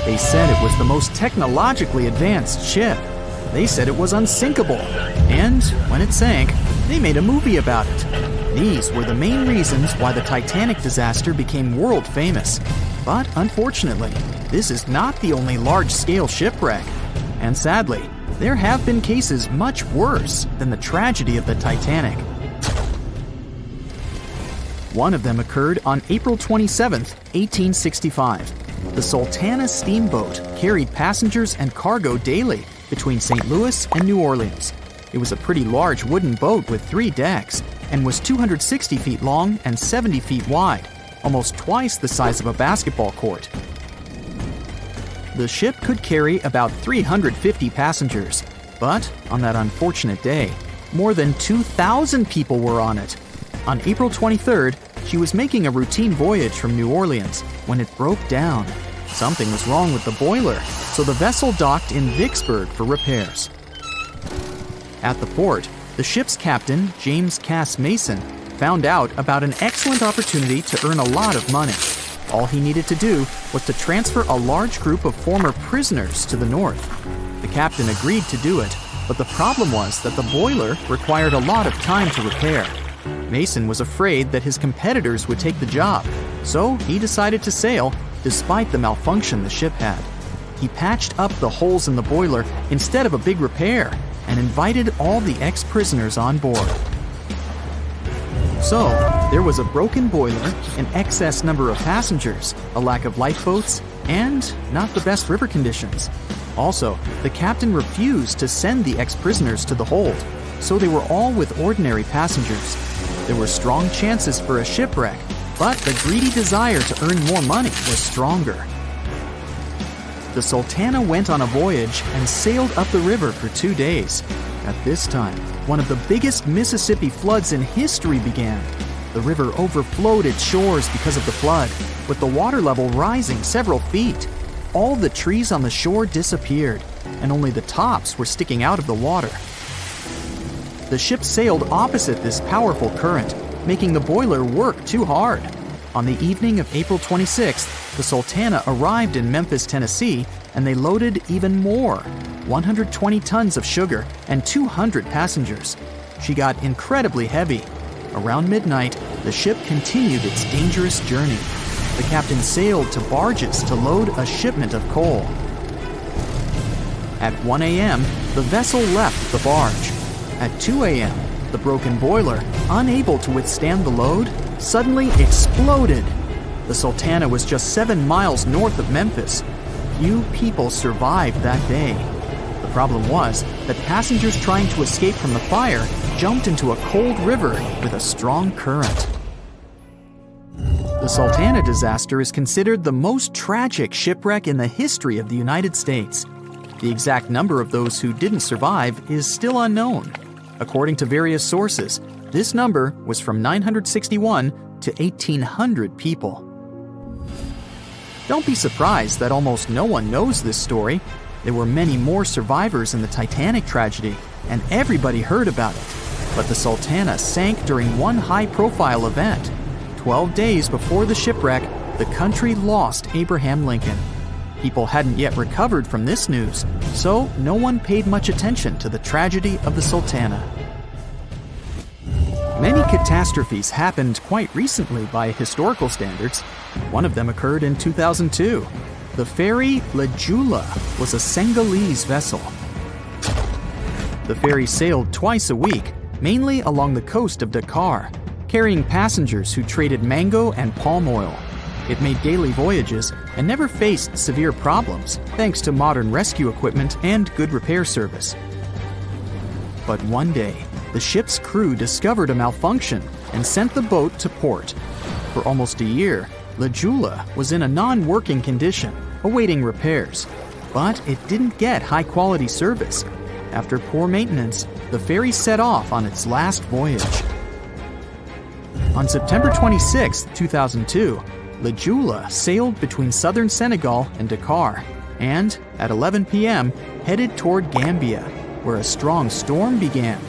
They said it was the most technologically advanced ship. They said it was unsinkable. And when it sank, they made a movie about it. These were the main reasons why the Titanic disaster became world famous. But unfortunately, this is not the only large-scale shipwreck. And sadly, there have been cases much worse than the tragedy of the Titanic. One of them occurred on April 27, 1865. The Sultana Steamboat carried passengers and cargo daily between St. Louis and New Orleans. It was a pretty large wooden boat with 3 decks and was 260 feet long and 70 feet wide, almost twice the size of a basketball court. The ship could carry about 350 passengers, but on that unfortunate day, more than 2,000 people were on it. On April 23rd, she was making a routine voyage from New Orleans when it broke down. Something was wrong with the boiler, so the vessel docked in Vicksburg for repairs. At the port, the ship's captain, James Cass Mason, found out about an excellent opportunity to earn a lot of money. All he needed to do was to transfer a large group of former prisoners to the north. The captain agreed to do it, but the problem was that the boiler required a lot of time to repair. Mason was afraid that his competitors would take the job, so he decided to sail despite the malfunction the ship had. He patched up the holes in the boiler instead of a big repair and invited all the ex-prisoners on board. So, there was a broken boiler, an excess number of passengers, a lack of lifeboats, and not the best river conditions. Also, the captain refused to send the ex-prisoners to the hold, so they were all with ordinary passengers. There were strong chances for a shipwreck, but the greedy desire to earn more money was stronger. The Sultana went on a voyage and sailed up the river for 2 days. At this time, one of the biggest Mississippi floods in history began. The river overflowed its shores because of the flood, with the water level rising several feet. All the trees on the shore disappeared, and only the tops were sticking out of the water. The ship sailed opposite this powerful current, making the boiler work too hard. On the evening of April 26th, the Sultana arrived in Memphis, Tennessee, and they loaded even more, 120 tons of sugar and 200 passengers. She got incredibly heavy. Around midnight, the ship continued its dangerous journey. The captain sailed to barges to load a shipment of coal. At 1 a.m., the vessel left the barge. At 2 a.m., the broken boiler, unable to withstand the load, suddenly exploded. The Sultana was just 7 miles north of Memphis. Few people survived that day. The problem was that passengers trying to escape from the fire jumped into a cold river with a strong current. The Sultana disaster is considered the most tragic shipwreck in the history of the United States. The exact number of those who didn't survive is still unknown. According to various sources, this number was from 961 to 1,800 people. Don't be surprised that almost no one knows this story. There were many more survivors in the Titanic tragedy, and everybody heard about it. But the Sultana sank during one high-profile event. 12 days before the shipwreck, the country lost Abraham Lincoln. People hadn't yet recovered from this news, so no one paid much attention to the tragedy of the Sultana. Many catastrophes happened quite recently by historical standards. One of them occurred in 2002. The ferry Lula was a Senegalese vessel. The ferry sailed twice a week, mainly along the coast of Dakar, carrying passengers who traded mango and palm oil. It made daily voyages and never faced severe problems thanks to modern rescue equipment and good repair service. But one day, the ship's crew discovered a malfunction and sent the boat to port. For almost a year, Lula was in a non-working condition, awaiting repairs. But it didn't get high-quality service. After poor maintenance, the ferry set off on its last voyage. On September 26, 2002, Lula sailed between southern Senegal and Dakar, and at 11 p.m. headed toward Gambia, where a strong storm began.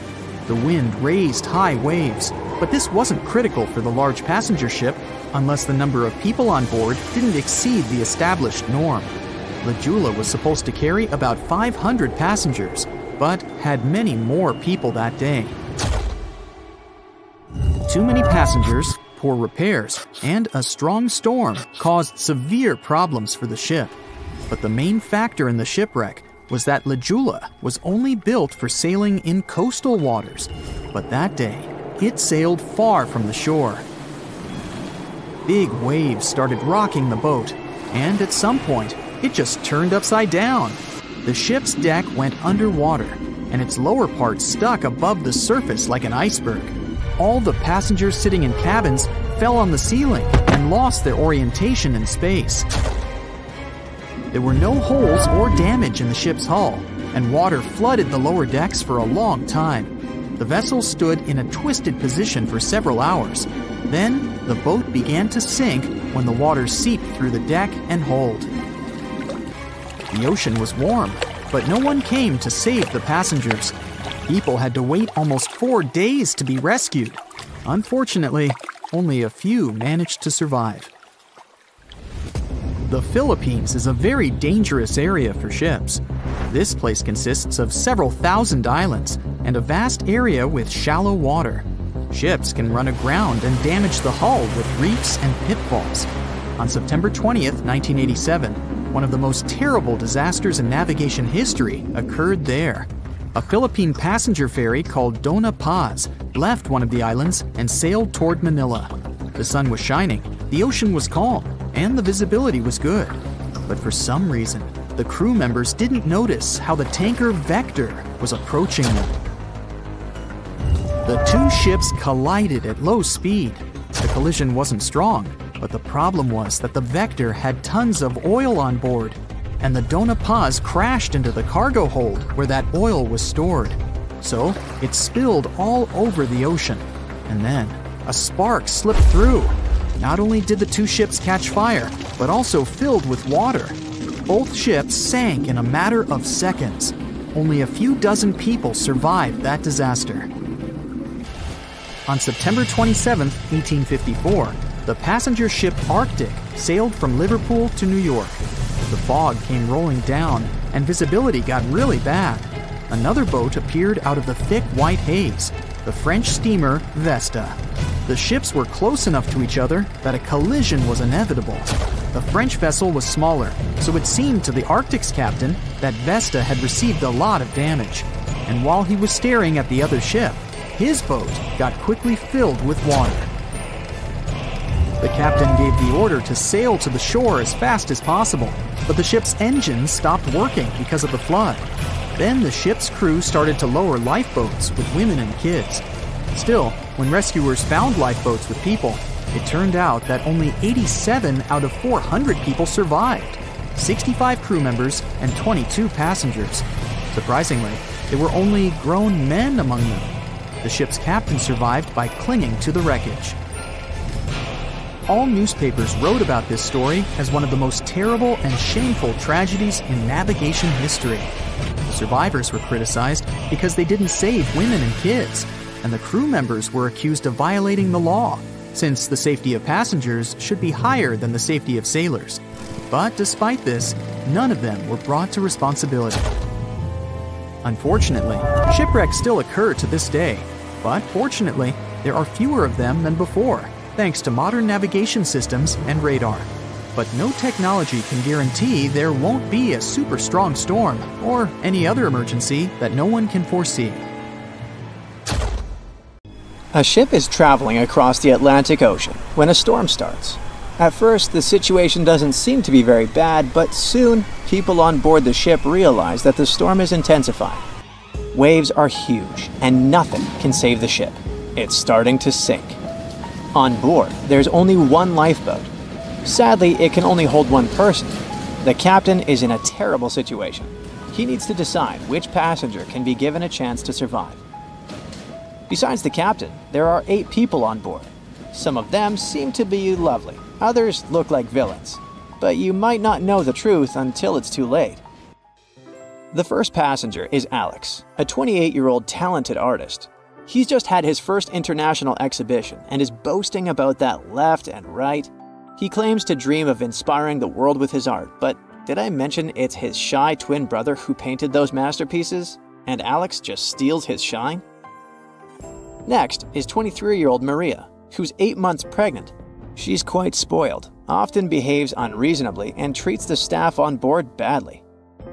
The wind raised high waves, but this wasn't critical for the large passenger ship unless the number of people on board didn't exceed the established norm. Lula was supposed to carry about 500 passengers, but had many more people that day. Too many passengers, poor repairs, and a strong storm caused severe problems for the ship. But the main factor in the shipwreck was that Lula was only built for sailing in coastal waters, but that day it sailed far from the shore. Big waves started rocking the boat, and at some point, it just turned upside down. The ship's deck went underwater, and its lower part stuck above the surface like an iceberg. All the passengers sitting in cabins fell on the ceiling and lost their orientation in space. There were no holes or damage in the ship's hull, and water flooded the lower decks for a long time. The vessel stood in a twisted position for several hours. Then, the boat began to sink when the water seeped through the deck and hold. The ocean was warm, but no one came to save the passengers. People had to wait almost 4 days to be rescued. Unfortunately, only a few managed to survive. The Philippines is a very dangerous area for ships. This place consists of several thousand islands and a vast area with shallow water. Ships can run aground and damage the hull with reefs and pitfalls. On September 20th, 1987, one of the most terrible disasters in navigation history occurred there. A Philippine passenger ferry called Dona Paz left one of the islands and sailed toward Manila. The sun was shining, the ocean was calm, and the visibility was good. But for some reason, the crew members didn't notice how the tanker Vector was approaching them. The two ships collided at low speed. The collision wasn't strong, but the problem was that the Vector had tons of oil on board, and the Dona Paz crashed into the cargo hold where that oil was stored. So it spilled all over the ocean, and then a spark slipped through. Not only did the two ships catch fire, but also filled with water. Both ships sank in a matter of seconds. Only a few dozen people survived that disaster. On September 27, 1854, the passenger ship Arctic sailed from Liverpool to New York. The fog came rolling down, and visibility got really bad. Another boat appeared out of the thick white haze, the French steamer Vesta. The ships were close enough to each other that a collision was inevitable. The French vessel was smaller, so it seemed to the Arctic's captain that Vesta had received a lot of damage. And while he was staring at the other ship, his boat got quickly filled with water. The captain gave the order to sail to the shore as fast as possible, but the ship's engines stopped working because of the flood. Then the ship's crew started to lower lifeboats with women and kids. Still, when rescuers found lifeboats with people, it turned out that only 87 out of 400 people survived, 65 crew members and 22 passengers. Surprisingly, there were only grown men among them. The ship's captain survived by clinging to the wreckage. All newspapers wrote about this story as one of the most terrible and shameful tragedies in navigation history. The survivors were criticized because they didn't save women and kids, and the crew members were accused of violating the law, since the safety of passengers should be higher than the safety of sailors. But despite this, none of them were brought to responsibility. Unfortunately, shipwrecks still occur to this day, but fortunately, there are fewer of them than before, thanks to modern navigation systems and radar. But no technology can guarantee there won't be a super strong storm or any other emergency that no one can foresee. A ship is traveling across the Atlantic Ocean when a storm starts. At first, the situation doesn't seem to be very bad, but soon, people on board the ship realize that the storm is intensifying. Waves are huge, and nothing can save the ship. It's starting to sink. On board, there's only one lifeboat. Sadly, it can only hold one person. The captain is in a terrible situation. He needs to decide which passenger can be given a chance to survive. Besides the captain, there are 8 people on board. Some of them seem to be lovely. Others look like villains. But you might not know the truth until it's too late. The first passenger is Alex, a 28-year-old talented artist. He's just had his first international exhibition and is boasting about that left and right. He claims to dream of inspiring the world with his art, but Did I mention it's his shy twin brother who painted those masterpieces? And Alex just steals his shine? Next is 23-year-old Maria, who's 8 months pregnant. She's quite spoiled, often behaves unreasonably, and treats the staff on board badly.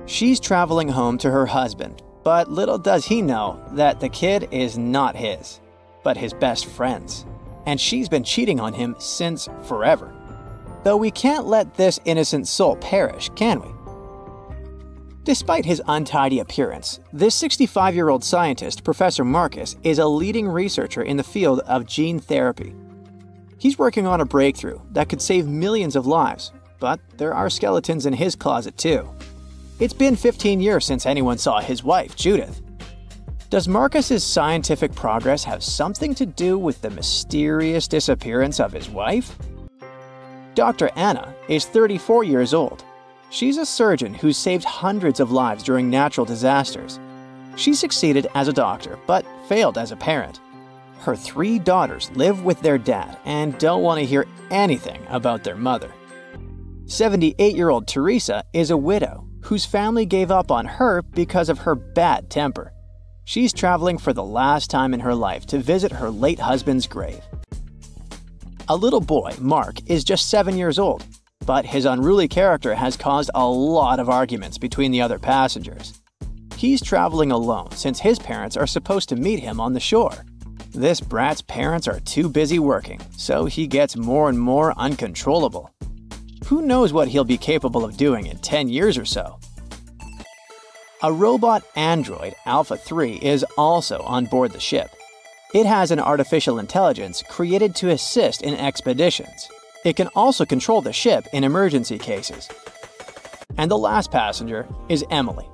She's traveling home to her husband, but little does he know that the kid is not his, but his best friend's. And she's been cheating on him since forever. Though we can't let this innocent soul perish, can we? Despite his untidy appearance, this 65-year-old scientist, Professor Marcus, is a leading researcher in the field of gene therapy. He's working on a breakthrough that could save millions of lives, but there are skeletons in his closet too. It's been 15 years since anyone saw his wife, Judith. Does Marcus's scientific progress have something to do with the mysterious disappearance of his wife? Dr. Anna is 34 years old. She's a surgeon who's saved hundreds of lives during natural disasters. She succeeded as a doctor, but failed as a parent. Her 3 daughters live with their dad and don't want to hear anything about their mother. 78-year-old Teresa is a widow whose family gave up on her because of her bad temper. She's traveling for the last time in her life to visit her late husband's grave. A little boy, Mark, is just 7 years old, but his unruly character has caused a lot of arguments between the other passengers. He's traveling alone since his parents are supposed to meet him on the shore. This brat's parents are too busy working, so he gets more and more uncontrollable. Who knows what he'll be capable of doing in 10 years or so? A robot android, Alpha 3, is also on board the ship. It has an artificial intelligence created to assist in expeditions. It can also control the ship in emergency cases. And the last passenger is Emily.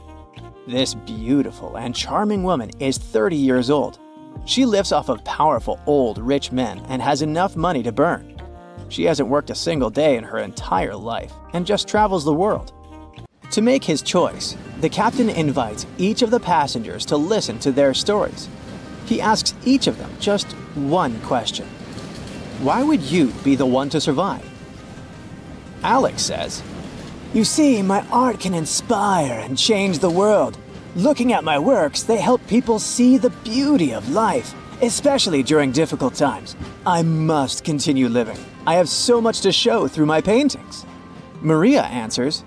This beautiful and charming woman is 30 years old. She lives off of powerful, old, rich men and has enough money to burn. She hasn't worked a single day in her entire life and just travels the world. To make his choice, the captain invites each of the passengers to listen to their stories. He asks each of them just one question. Why would you be the one to survive? Alex says, "You see, my art can inspire and change the world. Looking at my works, they help people see the beauty of life, especially during difficult times. I must continue living. I have so much to show through my paintings." Maria answers,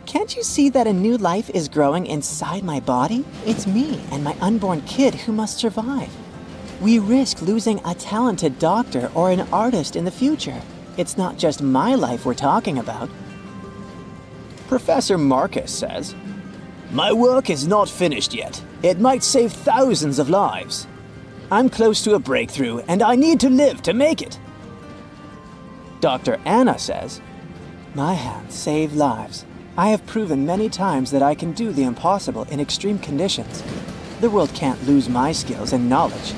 "Can't you see that a new life is growing inside my body? It's me and my unborn kid who must survive. We risk losing a talented doctor or an artist in the future. It's not just my life we're talking about." Professor Marcus says, "My work is not finished yet. It might save thousands of lives. I'm close to a breakthrough and I need to live to make it." Dr. Anna says, "My hands save lives. I have proven many times that I can do the impossible in extreme conditions. The world can't lose my skills and knowledge."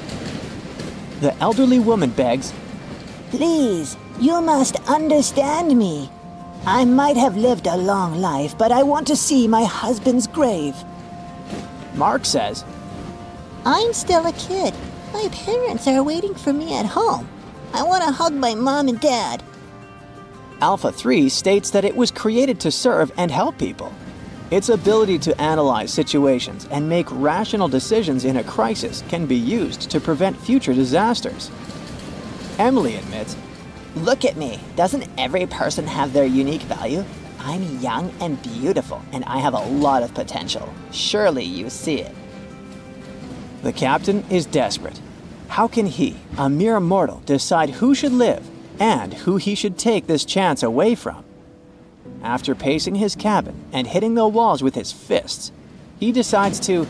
The elderly woman begs, "Please, you must understand me. I might have lived a long life, but I want to see my husband's grave." Mark says, "I'm still a kid. My parents are waiting for me at home. I want to hug my mom and dad." Alpha 3 states that it was created to serve and help people. Its ability to analyze situations and make rational decisions in a crisis can be used to prevent future disasters. Emily admits, "Look at me. Doesn't every person have their unique value? I'm young and beautiful, and I have a lot of potential. Surely you see it." The captain is desperate. How can he, a mere mortal, decide who should live and who he should take this chance away from? After pacing his cabin and hitting the walls with his fists, he decides to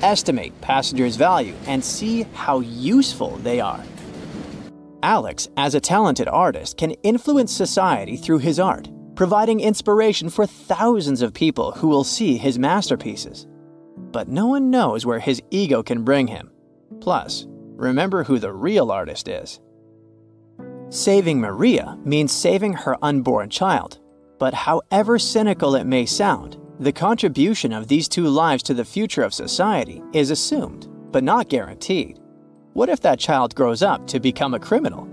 estimate passengers' value and see how useful they are. Alex, as a talented artist, can influence society through his art, providing inspiration for thousands of people who will see his masterpieces. But no one knows where his ego can bring him. Plus, remember who the real artist is. Saving Maria means saving her unborn child. But however cynical it may sound, the contribution of these 2 lives to the future of society is assumed, but not guaranteed. What if that child grows up to become a criminal?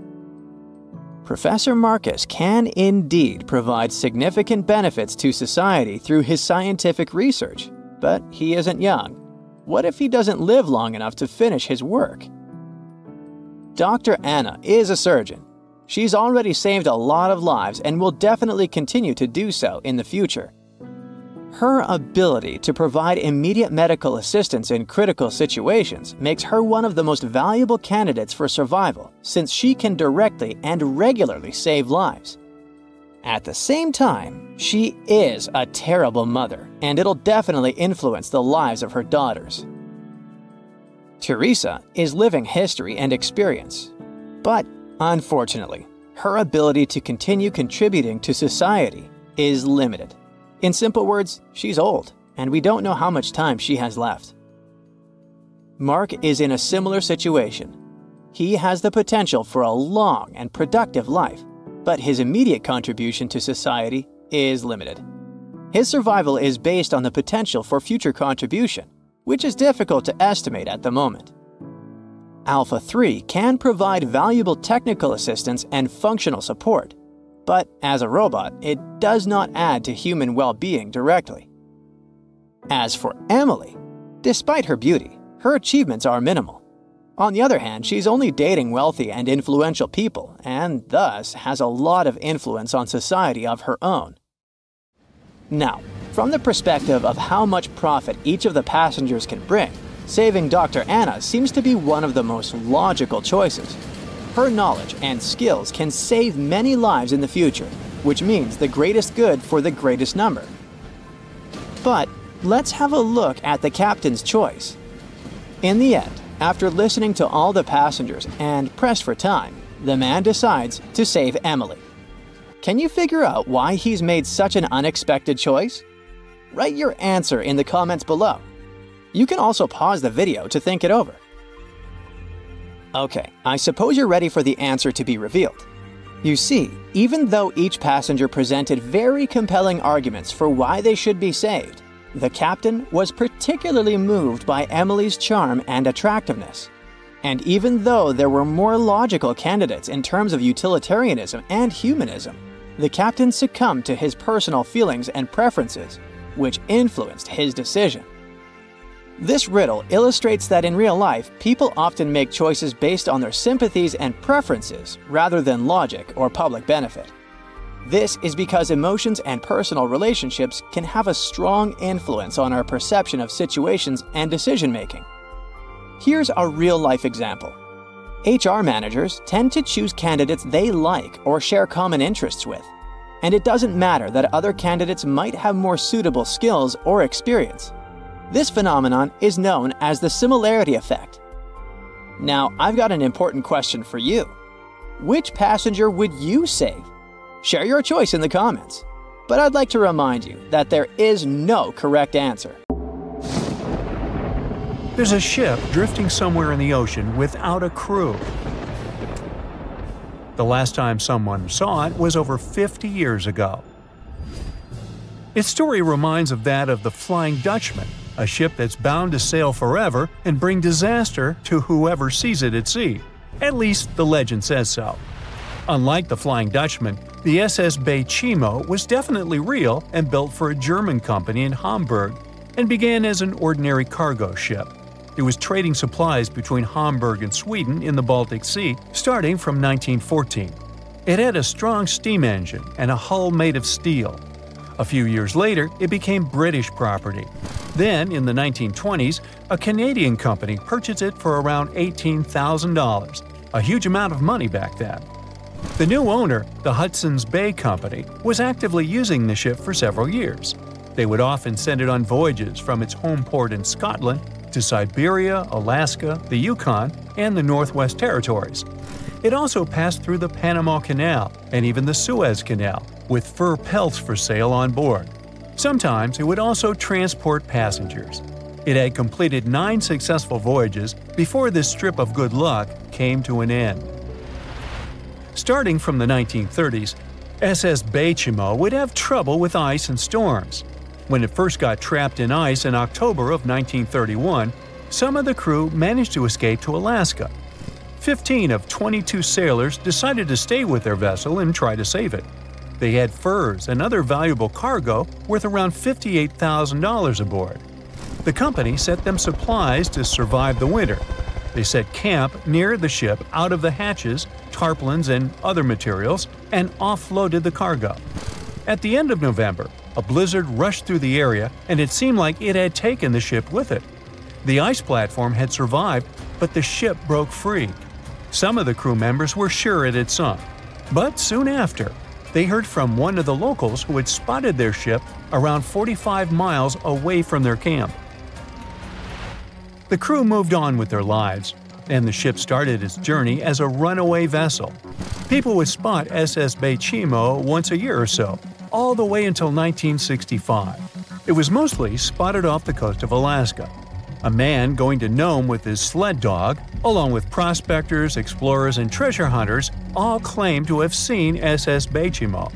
Professor Marcus can indeed provide significant benefits to society through his scientific research, but he isn't young. What if he doesn't live long enough to finish his work? Dr. Anna is a surgeon. She's already saved a lot of lives and will definitely continue to do so in the future. Her ability to provide immediate medical assistance in critical situations makes her one of the most valuable candidates for survival, since she can directly and regularly save lives. At the same time, she is a terrible mother, and it'll definitely influence the lives of her daughters. Teresa is living history and experience, but unfortunately, her ability to continue contributing to society is limited. In simple words, she's old, and we don't know how much time she has left. Mark is in a similar situation. He has the potential for a long and productive life, but his immediate contribution to society is limited. His survival is based on the potential for future contribution, which is difficult to estimate at the moment. Alpha 3 can provide valuable technical assistance and functional support, but as a robot, it does not add to human well-being directly. As for Emily, despite her beauty, her achievements are minimal. On the other hand, she's only dating wealthy and influential people, and thus has a lot of influence on society of her own. Now, from the perspective of how much profit each of the passengers can bring, saving Dr. Anna seems to be one of the most logical choices. Her knowledge and skills can save many lives in the future, which means the greatest good for the greatest number. But let's have a look at the captain's choice. In the end, after listening to all the passengers and pressed for time, the man decides to save Emily. Can you figure out why he's made such an unexpected choice? Write your answer in the comments below. You can also pause the video to think it over. Okay, I suppose you're ready for the answer to be revealed. You see, even though each passenger presented very compelling arguments for why they should be saved, the captain was particularly moved by Emily's charm and attractiveness. And even though there were more logical candidates in terms of utilitarianism and humanism, the captain succumbed to his personal feelings and preferences, which influenced his decision. This riddle illustrates that in real life, people often make choices based on their sympathies and preferences rather than logic or public benefit. This is because emotions and personal relationships can have a strong influence on our perception of situations and decision-making. Here's a real-life example. HR managers tend to choose candidates they like or share common interests with, and it doesn't matter that other candidates might have more suitable skills or experience. This phenomenon is known as the Similarity Effect. Now, I've got an important question for you. Which passenger would you save? Share your choice in the comments. But I'd like to remind you that there is no correct answer. There's a ship drifting somewhere in the ocean without a crew. The last time someone saw it was over 50 years ago. Its story reminds of that of the Flying Dutchman, a ship that's bound to sail forever and bring disaster to whoever sees it at sea. At least the legend says so. Unlike the Flying Dutchman, the SS Bay Chimo was definitely real and built for a German company in Hamburg and began as an ordinary cargo ship. It was trading supplies between Hamburg and Sweden in the Baltic Sea starting from 1914. It had a strong steam engine and a hull made of steel. A few years later, it became British property. Then, in the 1920s, a Canadian company purchased it for around $18,000, a huge amount of money back then. The new owner, the Hudson's Bay Company, was actively using the ship for several years. They would often send it on voyages from its home port in Scotland to Siberia, Alaska, the Yukon, and the Northwest Territories. It also passed through the Panama Canal and even the Suez Canal, with fur pelts for sale on board. Sometimes it would also transport passengers. It had completed 9 successful voyages before this strip of good luck came to an end. Starting from the 1930s, SS Bay Chimo would have trouble with ice and storms. When it first got trapped in ice in October of 1931, some of the crew managed to escape to Alaska. 15 of 22 sailors decided to stay with their vessel and try to save it. They had furs and other valuable cargo worth around $58,000 aboard. The company sent them supplies to survive the winter. They set camp near the ship out of the hatches, tarpaulins, and other materials, and offloaded the cargo. At the end of November, a blizzard rushed through the area, and it seemed like it had taken the ship with it. The ice platform had survived, but the ship broke free. Some of the crew members were sure it had sunk. But soon after, they heard from one of the locals who had spotted their ship around 45 miles away from their camp. The crew moved on with their lives, and the ship started its journey as a runaway vessel. People would spot SS Bay Chimo once a year or so, all the way until 1965. It was mostly spotted off the coast of Alaska. A man going to Nome with his sled dog, along with prospectors, explorers, and treasure hunters, all claimed to have seen SS Bay Chimo.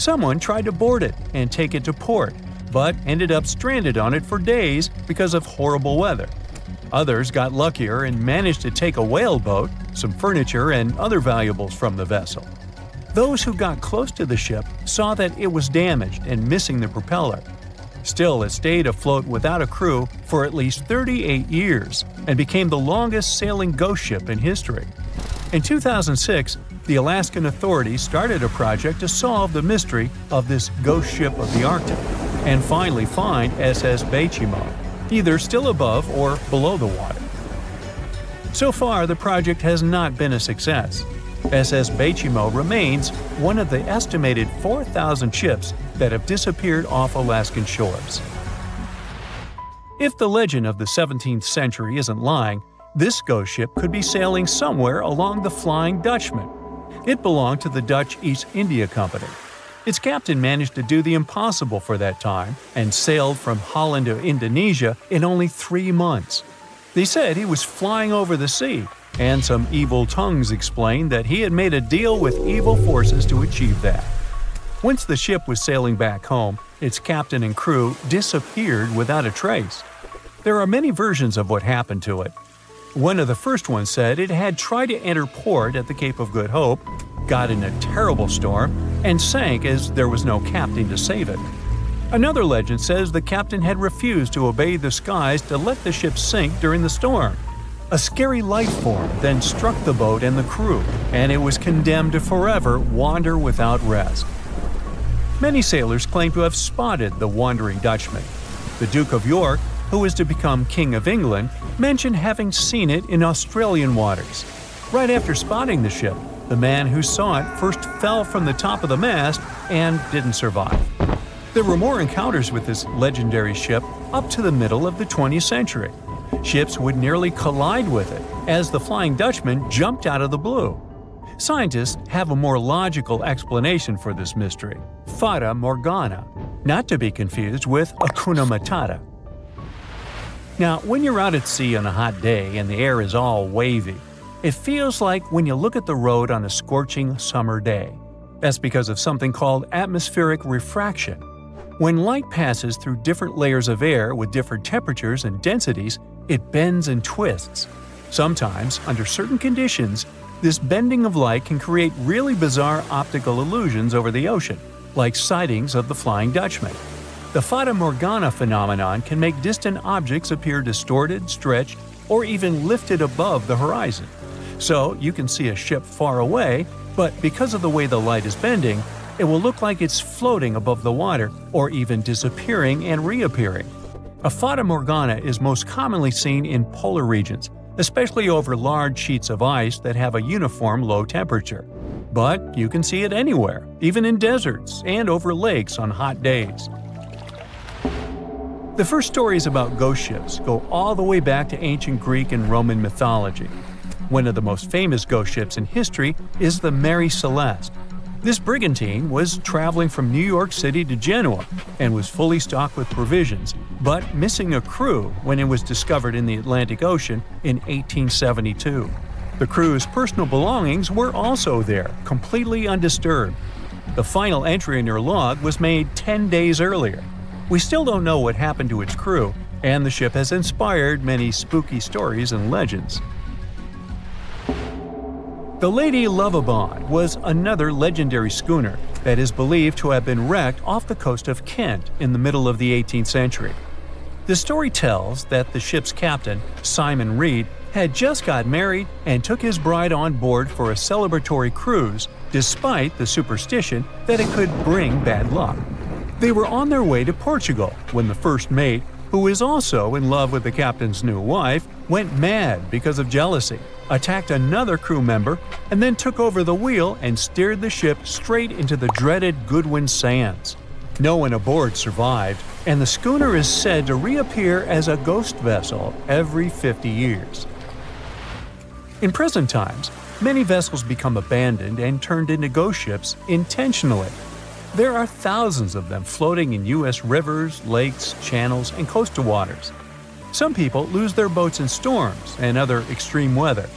Someone tried to board it and take it to port, but ended up stranded on it for days because of horrible weather. Others got luckier and managed to take a whaleboat, some furniture, and other valuables from the vessel. Those who got close to the ship saw that it was damaged and missing the propeller. Still, it stayed afloat without a crew for at least 38 years and became the longest sailing ghost ship in history. In 2006, the Alaskan authorities started a project to solve the mystery of this ghost ship of the Arctic and finally find SS Bay Chimo, either still above or below the water. So far, the project has not been a success. SS Bay Chimo remains one of the estimated 4,000 ships that have disappeared off Alaskan shores. If the legend of the 17th century isn't lying, this ghost ship could be sailing somewhere along the Flying Dutchman. It belonged to the Dutch East India Company. Its captain managed to do the impossible for that time and sailed from Holland to Indonesia in only 3 months. They said he was flying over the sea, and some evil tongues explained that he had made a deal with evil forces to achieve that. Once the ship was sailing back home, its captain and crew disappeared without a trace. There are many versions of what happened to it. One of the first ones said it had tried to enter port at the Cape of Good Hope, got in a terrible storm, and sank as there was no captain to save it. Another legend says the captain had refused to obey the skies to let the ship sink during the storm. A scary life form then struck the boat and the crew, and it was condemned to forever wander without rest. Many sailors claim to have spotted the wandering Dutchman. The Duke of York, who was to become King of England, mentioned having seen it in Australian waters. Right after spotting the ship, the man who saw it first fell from the top of the mast and didn't survive. There were more encounters with this legendary ship up to the middle of the 20th century. Ships would nearly collide with it as the Flying Dutchman jumped out of the blue. Scientists have a more logical explanation for this mystery: Fata Morgana, not to be confused with Hakuna Matata. Now, when you're out at sea on a hot day and the air is all wavy, it feels like when you look at the road on a scorching summer day. That's because of something called atmospheric refraction. When light passes through different layers of air with different temperatures and densities, it bends and twists. Sometimes, under certain conditions, this bending of light can create really bizarre optical illusions over the ocean, like sightings of the Flying Dutchman. The Fata Morgana phenomenon can make distant objects appear distorted, stretched, or even lifted above the horizon. So you can see a ship far away, but because of the way the light is bending, it will look like it's floating above the water or even disappearing and reappearing. A Fata Morgana is most commonly seen in polar regions, especially over large sheets of ice that have a uniform low temperature. But you can see it anywhere, even in deserts and over lakes on hot days. The first stories about ghost ships go all the way back to ancient Greek and Roman mythology. One of the most famous ghost ships in history is the Mary Celeste. This brigantine was traveling from New York City to Genoa and was fully stocked with provisions, but missing a crew when it was discovered in the Atlantic Ocean in 1872. The crew's personal belongings were also there, completely undisturbed. The final entry in their log was made 10 days earlier. We still don't know what happened to its crew, and the ship has inspired many spooky stories and legends. The Lady Lovibond was another legendary schooner that is believed to have been wrecked off the coast of Kent in the middle of the 18th century. The story tells that the ship's captain, Simon Reed, had just got married and took his bride on board for a celebratory cruise, despite the superstition that it could bring bad luck. They were on their way to Portugal when the first mate, who is also in love with the captain's new wife, went mad because of jealousy, attacked another crew member, and then took over the wheel and steered the ship straight into the dreaded Goodwin Sands. No one aboard survived, and the schooner is said to reappear as a ghost vessel every 50 years. In present times, many vessels become abandoned and turned into ghost ships intentionally. There are thousands of them floating in U.S. rivers, lakes, channels, and coastal waters. Some people lose their boats in storms and other extreme weather.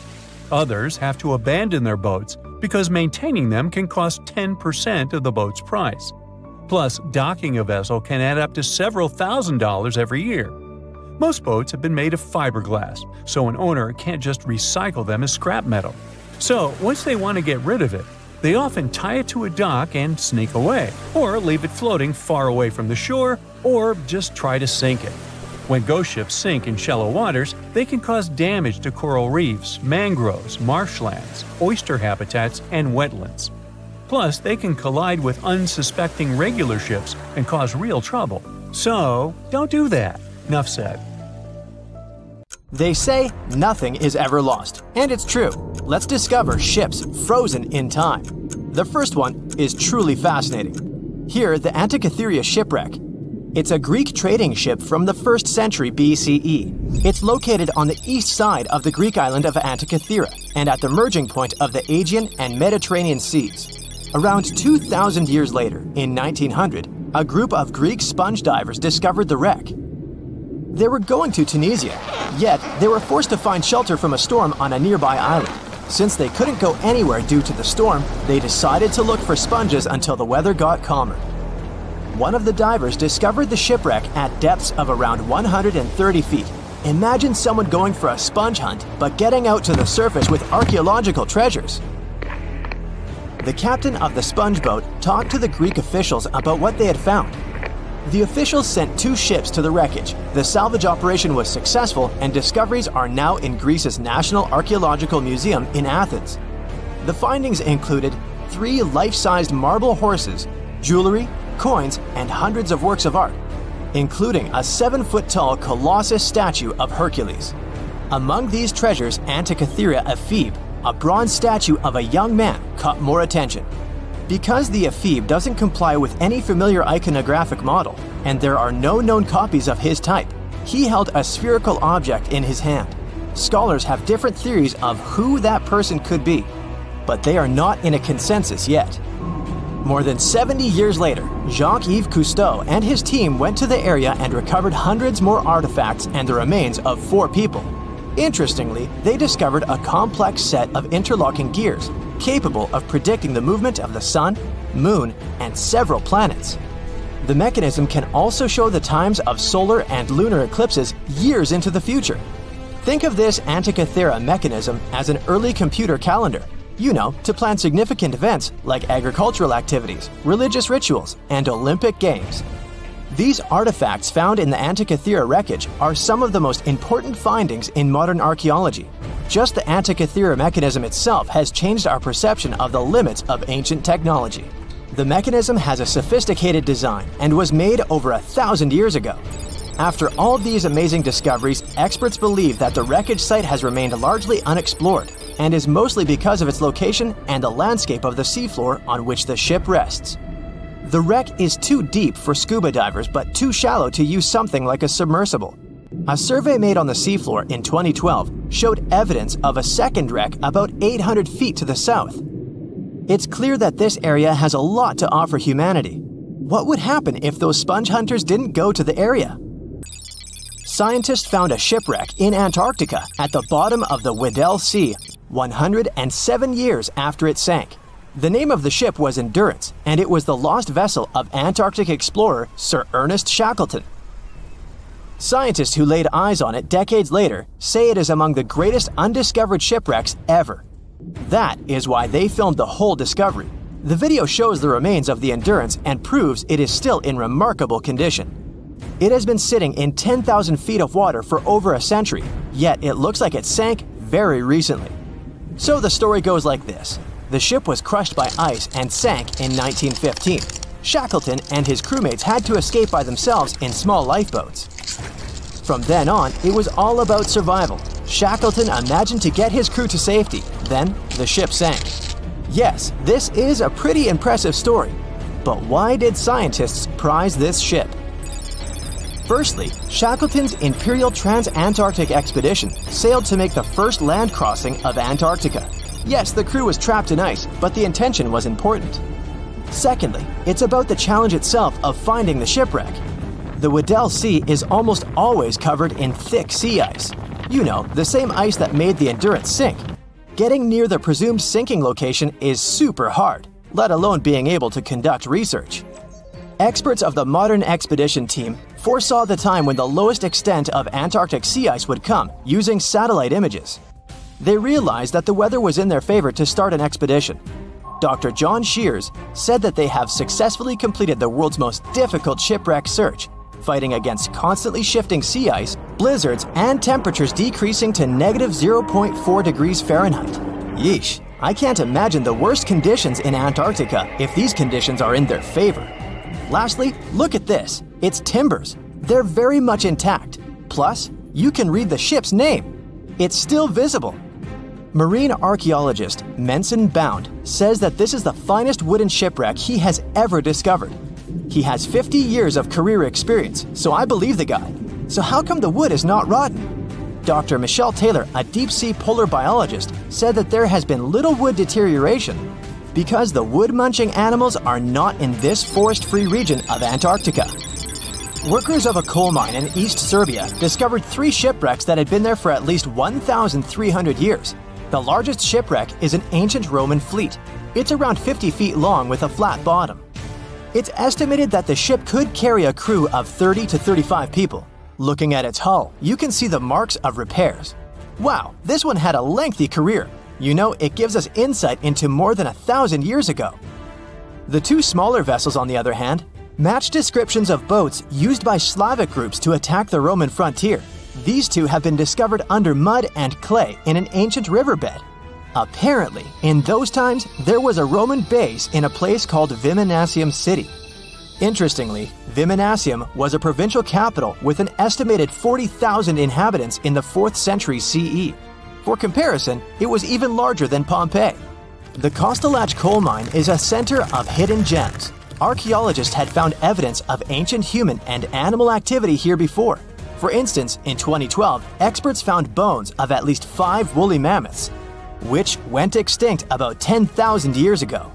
Others have to abandon their boats because maintaining them can cost 10% of the boat's price. Plus, docking a vessel can add up to several $1,000s every year. Most boats have been made of fiberglass, so an owner can't just recycle them as scrap metal. So, once they want to get rid of it, they often tie it to a dock and sneak away, or leave it floating far away from the shore, or just try to sink it. When ghost ships sink in shallow waters, they can cause damage to coral reefs, mangroves, marshlands, oyster habitats, and wetlands. Plus, they can collide with unsuspecting regular ships and cause real trouble. So, don't do that. Enough said. They say nothing is ever lost, and it's true. Let's discover ships frozen in time. The first one is truly fascinating. Here, the Antiatheria Shipwreck. It's a Greek trading ship from the 1st century BCE. It's located on the east side of the Greek island of Antiatheria and at the merging point of the Aegean and Mediterranean seas. Around 2,000 years later, in 1900, a group of Greek sponge divers discovered the wreck. They were going to Tunisia, yet they were forced to find shelter from a storm on a nearby island. Since they couldn't go anywhere due to the storm, they decided to look for sponges until the weather got calmer. One of the divers discovered the shipwreck at depths of around 130 feet. Imagine someone going for a sponge hunt, but getting out to the surface with archaeological treasures. The captain of the sponge boat talked to the Greek officials about what they had found. The officials sent 2 ships to the wreckage. The salvage operation was successful, and discoveries are now in Greece's National Archaeological Museum in Athens. The findings included 3 life-sized marble horses, jewelry, coins, and hundreds of works of art, including a 7-foot-tall Colossus statue of Hercules. Among these treasures, Antiatheria Ephebe, a bronze statue of a young man, caught more attention. Because the ephebe doesn't comply with any familiar iconographic model, and there are no known copies of his type, he held a spherical object in his hand. Scholars have different theories of who that person could be, but they are not in a consensus yet. More than 70 years later, Jacques-Yves Cousteau and his team went to the area and recovered hundreds more artifacts and the remains of 4 people. Interestingly, they discovered a complex set of interlocking gears, capable of predicting the movement of the sun, moon, and several planets. The mechanism can also show the times of solar and lunar eclipses years into the future. Think of this Antiatheria mechanism as an early computer calendar, to plan significant events like agricultural activities, religious rituals, and Olympic Games. These artifacts found in the Antiatheria wreckage are some of the most important findings in modern archaeology. Just the Antiatheria mechanism itself has changed our perception of the limits of ancient technology. The mechanism has a sophisticated design and was made over 1,000 years ago. After all these amazing discoveries, experts believe that the wreckage site has remained largely unexplored, and is mostly because of its location and the landscape of the seafloor on which the ship rests. The wreck is too deep for scuba divers but too shallow to use something like a submersible. A survey made on the seafloor in 2012 showed evidence of a second wreck about 800 feet to the south. It's clear that this area has a lot to offer humanity. What would happen if those sponge hunters didn't go to the area? Scientists found a shipwreck in Antarctica at the bottom of the Weddell Sea 107 years after it sank. The name of the ship was Endurance, and it was the lost vessel of Antarctic explorer Sir Ernest Shackleton. Scientists who laid eyes on it decades later say it is among the greatest undiscovered shipwrecks ever. That is why they filmed the whole discovery. The video shows the remains of the Endurance and proves it is still in remarkable condition. It has been sitting in 10,000 feet of water for over a century, yet it looks like it sank very recently. So the story goes like this. The ship was crushed by ice and sank in 1915. Shackleton and his crewmates had to escape by themselves in small lifeboats. From then on, it was all about survival. Shackleton imagined to get his crew to safety, then the ship sank. Yes, this is a pretty impressive story, but why did scientists prize this ship? Firstly, Shackleton's Imperial Trans-Antarctic expedition sailed to make the first land crossing of Antarctica. Yes, the crew was trapped in ice, but the intention was important. Secondly, it's about the challenge itself of finding the shipwreck. The Weddell Sea is almost always covered in thick sea ice. You know, the same ice that made the Endurance sink. Getting near the presumed sinking location is super hard, let alone being able to conduct research. Experts of the modern expedition team foresaw the time when the lowest extent of Antarctic sea ice would come using satellite images. They realized that the weather was in their favor to start an expedition. Dr. John Shears said that they have successfully completed the world's most difficult shipwreck search, fighting against constantly shifting sea ice, blizzards, and temperatures decreasing to -0.4 degrees Fahrenheit. Yeesh, I can't imagine the worst conditions in Antarctica if these conditions are in their favor. Lastly, look at this. It's timbers. They're very much intact. Plus, you can read the ship's name. It's still visible. Marine archaeologist Menson Bound says that this is the finest wooden shipwreck he has ever discovered. He has 50 years of career experience, so I believe the guy. So how come the wood is not rotten? Dr. Michelle Taylor, a deep-sea polar biologist, said that there has been little wood deterioration because the wood-munching animals are not in this forest-free region of Antarctica. Workers of a coal mine in East Serbia discovered 3 shipwrecks that had been there for at least 1,300 years. The largest shipwreck is an ancient Roman fleet. It's around 50 feet long with a flat bottom. It's estimated that the ship could carry a crew of 30 to 35 people. Looking at its hull, you can see the marks of repairs. Wow, this one had a lengthy career. You know, it gives us insight into more than 1,000 years ago. The 2 smaller vessels, on the other hand, match descriptions of boats used by Slavic groups to attack the Roman frontier. These 2 have been discovered under mud and clay in an ancient riverbed. Apparently, in those times, there was a Roman base in a place called Viminacium City. Interestingly, Viminacium was a provincial capital with an estimated 40,000 inhabitants in the 4th century CE. For comparison, it was even larger than Pompeii. The Kostelach coal mine is a center of hidden gems. Archaeologists had found evidence of ancient human and animal activity here before. For instance, in 2012, experts found bones of at least 5 woolly mammoths, which went extinct about 10,000 years ago.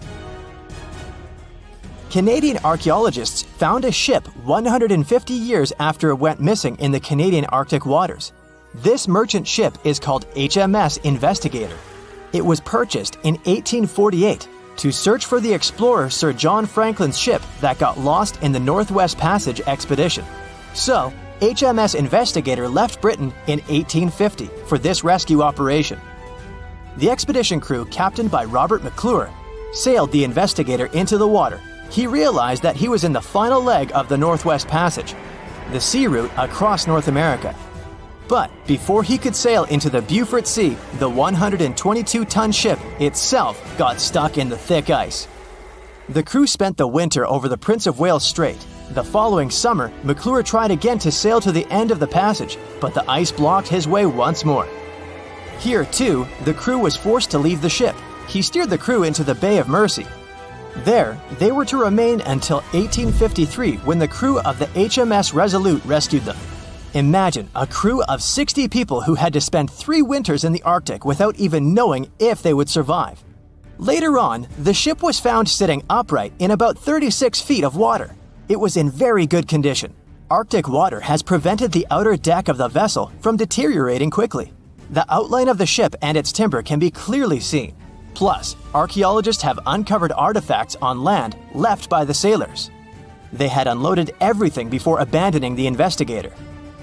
Canadian archaeologists found a ship 150 years after it went missing in the Canadian Arctic waters. This merchant ship is called HMS Investigator. It was purchased in 1848 to search for the explorer Sir John Franklin's ship that got lost in the Northwest Passage expedition. So, HMS Investigator left Britain in 1850 for this rescue operation. The expedition crew, captained by Robert McClure, sailed the Investigator into the water. He realized that he was in the final leg of the Northwest Passage, the sea route across North America. But before he could sail into the Beaufort Sea, the 122-ton ship itself got stuck in the thick ice. The crew spent the winter over the Prince of Wales Strait. The following summer, McClure tried again to sail to the end of the passage, but the ice blocked his way once more. Here, too, the crew was forced to leave the ship. He steered the crew into the Bay of Mercy. There, they were to remain until 1853 when the crew of the HMS Resolute rescued them. Imagine a crew of 60 people who had to spend 3 winters in the Arctic without even knowing if they would survive. Later on, the ship was found sitting upright in about 36 feet of water. It was in very good condition. Arctic water has prevented the outer deck of the vessel from deteriorating quickly. The outline of the ship and its timber can be clearly seen. Plus, archaeologists have uncovered artifacts on land left by the sailors. They had unloaded everything before abandoning the Investigator.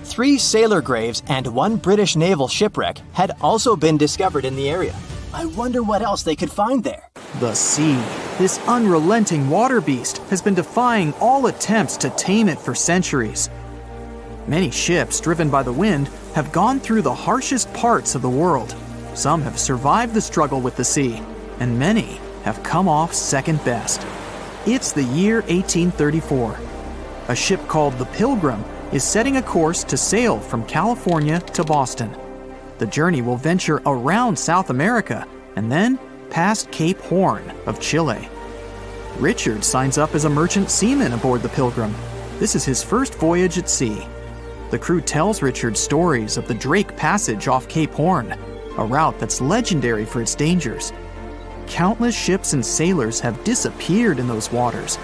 3 sailor graves and 1 British naval shipwreck had also been discovered in the area. I wonder what else they could find there. The sea, this unrelenting water beast, has been defying all attempts to tame it for centuries. Many ships driven by the wind have gone through the harshest parts of the world. Some have survived the struggle with the sea, and many have come off second best. It's the year 1834. A ship called the Pilgrim is setting a course to sail from California to Boston. The journey will venture around South America and then past Cape Horn of Chile. Richard signs up as a merchant seaman aboard the Pilgrim. This is his first voyage at sea. The crew tells Richard stories of the Drake Passage off Cape Horn, a route that's legendary for its dangers. Countless ships and sailors have disappeared in those waters.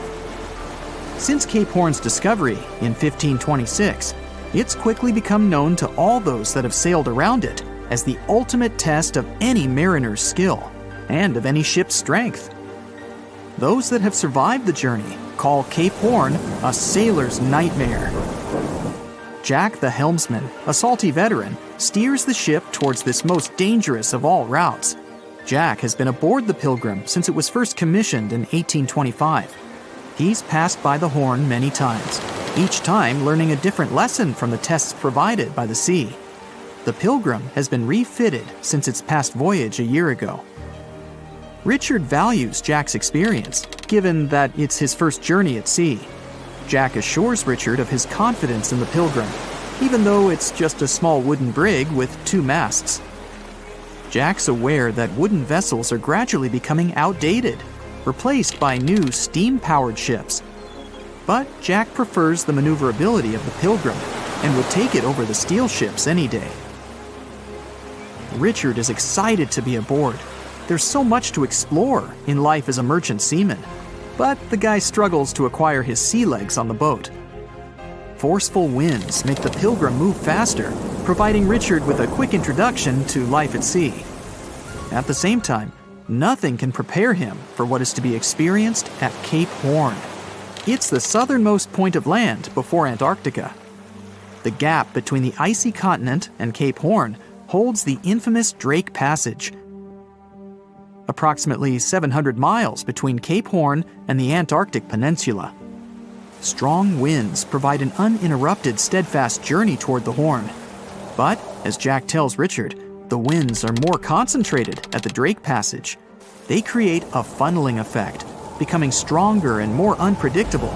Since Cape Horn's discovery in 1526, it's quickly become known to all those that have sailed around it as the ultimate test of any mariner's skill and of any ship's strength. Those that have survived the journey call Cape Horn a sailor's nightmare. Jack the helmsman, a salty veteran, steers the ship towards this most dangerous of all routes. Jack has been aboard the Pilgrim since it was first commissioned in 1825. He's passed by the Horn many times, each time learning a different lesson from the tests provided by the sea. The Pilgrim has been refitted since its past voyage a year ago. Richard values Jack's experience, given that it's his first journey at sea. Jack assures Richard of his confidence in the Pilgrim, even though it's just a small wooden brig with 2 masts. Jack's aware that wooden vessels are gradually becoming outdated, replaced by new steam-powered ships. But Jack prefers the maneuverability of the Pilgrim and would take it over the steel ships any day. Richard is excited to be aboard. There's so much to explore in life as a merchant seaman, but the guy struggles to acquire his sea legs on the boat. Forceful winds make the Pilgrim move faster, providing Richard with a quick introduction to life at sea. At the same time, nothing can prepare him for what is to be experienced at Cape Horn. It's the southernmost point of land before Antarctica. The gap between the icy continent and Cape Horn holds the infamous Drake Passage. Approximately 700 miles between Cape Horn and the Antarctic Peninsula. Strong winds provide an uninterrupted, steadfast journey toward the Horn. But, as Jack tells Richard, the winds are more concentrated at the Drake Passage. They create a funneling effect, becoming stronger and more unpredictable.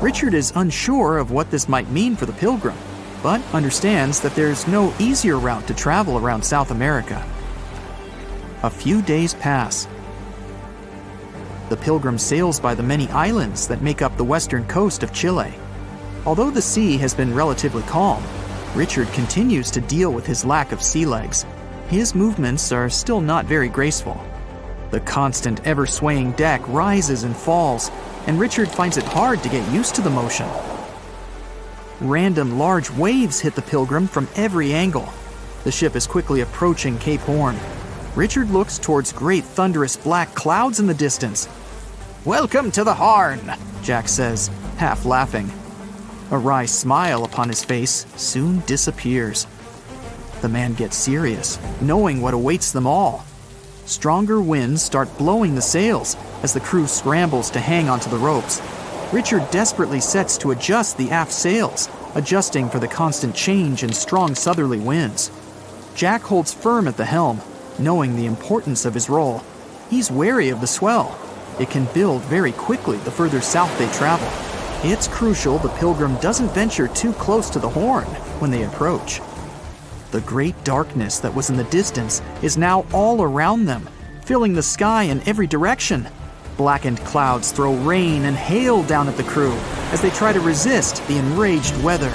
Richard is unsure of what this might mean for the Pilgrim, but understands that there's no easier route to travel around South America. A few days pass. The Pilgrim sails by the many islands that make up the western coast of Chile. Although the sea has been relatively calm, Richard continues to deal with his lack of sea legs. His movements are still not very graceful. The constant, ever-swaying deck rises and falls, and Richard finds it hard to get used to the motion. Random large waves hit the Pilgrim from every angle. The ship is quickly approaching Cape Horn. Richard looks towards great thunderous black clouds in the distance. "Welcome to the Horn," Jack says, half laughing. A wry smile upon his face soon disappears. The man gets serious, knowing what awaits them all. Stronger winds start blowing the sails as the crew scrambles to hang onto the ropes. Richard desperately sets to adjust the aft sails, adjusting for the constant change in strong southerly winds. Jack holds firm at the helm, knowing the importance of his role. He's wary of the swell. It can build very quickly the further south they travel. It's crucial the Pilgrim doesn't venture too close to the Horn when they approach. The great darkness that was in the distance is now all around them, filling the sky in every direction. Blackened clouds throw rain and hail down at the crew as they try to resist the enraged weather.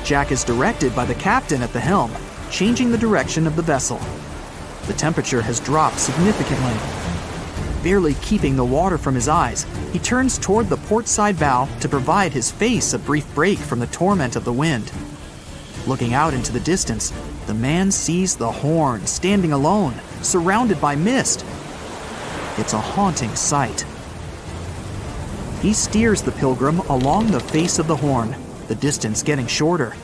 Jack is directed by the captain at the helm, changing the direction of the vessel. The temperature has dropped significantly. Barely keeping the water from his eyes, he turns toward the port side bow to provide his face a brief break from the torment of the wind. Looking out into the distance, the man sees the Horn standing alone, surrounded by mist. It's a haunting sight. He steers the Pilgrim along the face of the Horn, the distance getting shorter.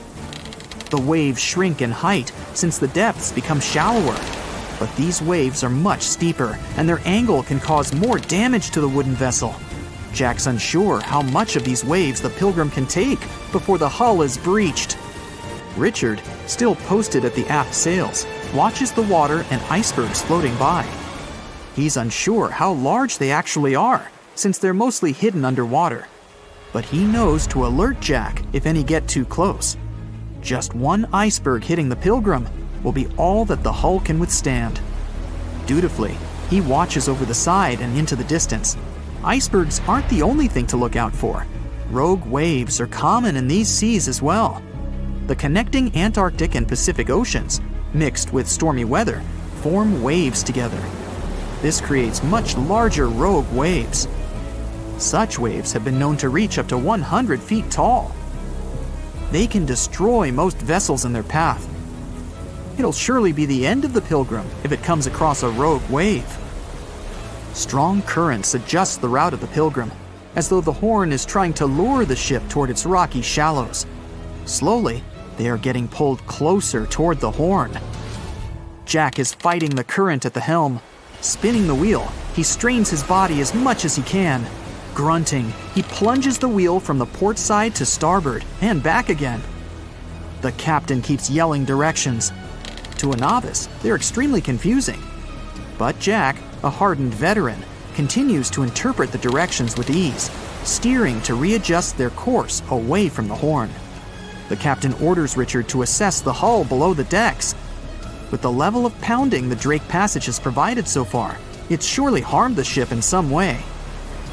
The waves shrink in height since the depths become shallower. But these waves are much steeper, and their angle can cause more damage to the wooden vessel. Jack's unsure how much of these waves the Pilgrim can take before the hull is breached. Richard, still posted at the aft sails, watches the water and icebergs floating by. He's unsure how large they actually are, since they're mostly hidden underwater. But he knows to alert Jack if any get too close. Just one iceberg hitting the Pilgrim will be all that the hull can withstand. Dutifully, he watches over the side and into the distance. Icebergs aren't the only thing to look out for. Rogue waves are common in these seas as well. The connecting Antarctic and Pacific Oceans, mixed with stormy weather, form waves together. This creates much larger rogue waves. Such waves have been known to reach up to 100 feet tall. They can destroy most vessels in their path. It'll surely be the end of the Pilgrim if it comes across a rogue wave. Strong currents adjust the route of the Pilgrim, as though the Horn is trying to lure the ship toward its rocky shallows. Slowly, they are getting pulled closer toward the Horn. Jack is fighting the current at the helm. Spinning the wheel, he strains his body as much as he can. Grunting, he plunges the wheel from the port side to starboard and back again. The captain keeps yelling directions. To a novice, they're extremely confusing. But Jack, a hardened veteran, continues to interpret the directions with ease, steering to readjust their course away from the Horn. The captain orders Richard to assess the hull below the decks. With the level of pounding the Drake Passage has provided so far, it's surely harmed the ship in some way.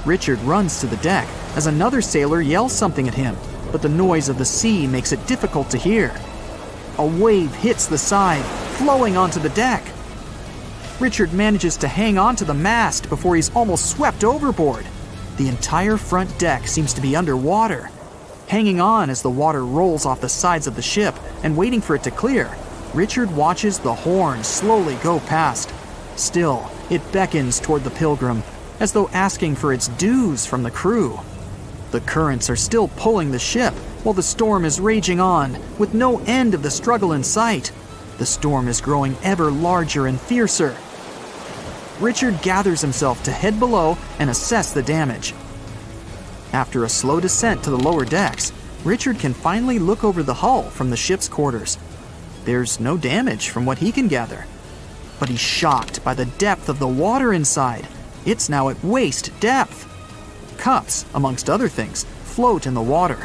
Richard runs to the deck as another sailor yells something at him, but the noise of the sea makes it difficult to hear. A wave hits the side, flowing onto the deck. Richard manages to hang on to the mast before he's almost swept overboard. The entire front deck seems to be underwater. Hanging on as the water rolls off the sides of the ship and waiting for it to clear, Richard watches the Horn slowly go past. Still, it beckons toward the Pilgrim, as though asking for its dues from the crew. The currents are still pulling the ship, while the storm is raging on, with no end of the struggle in sight. The storm is growing ever larger and fiercer. Richard gathers himself to head below and assess the damage. After a slow descent to the lower decks, Richard can finally look over the hull from the ship's quarters. There's no damage from what he can gather. But he's shocked by the depth of the water inside. It's now at waist depth. Cups, amongst other things, float in the water.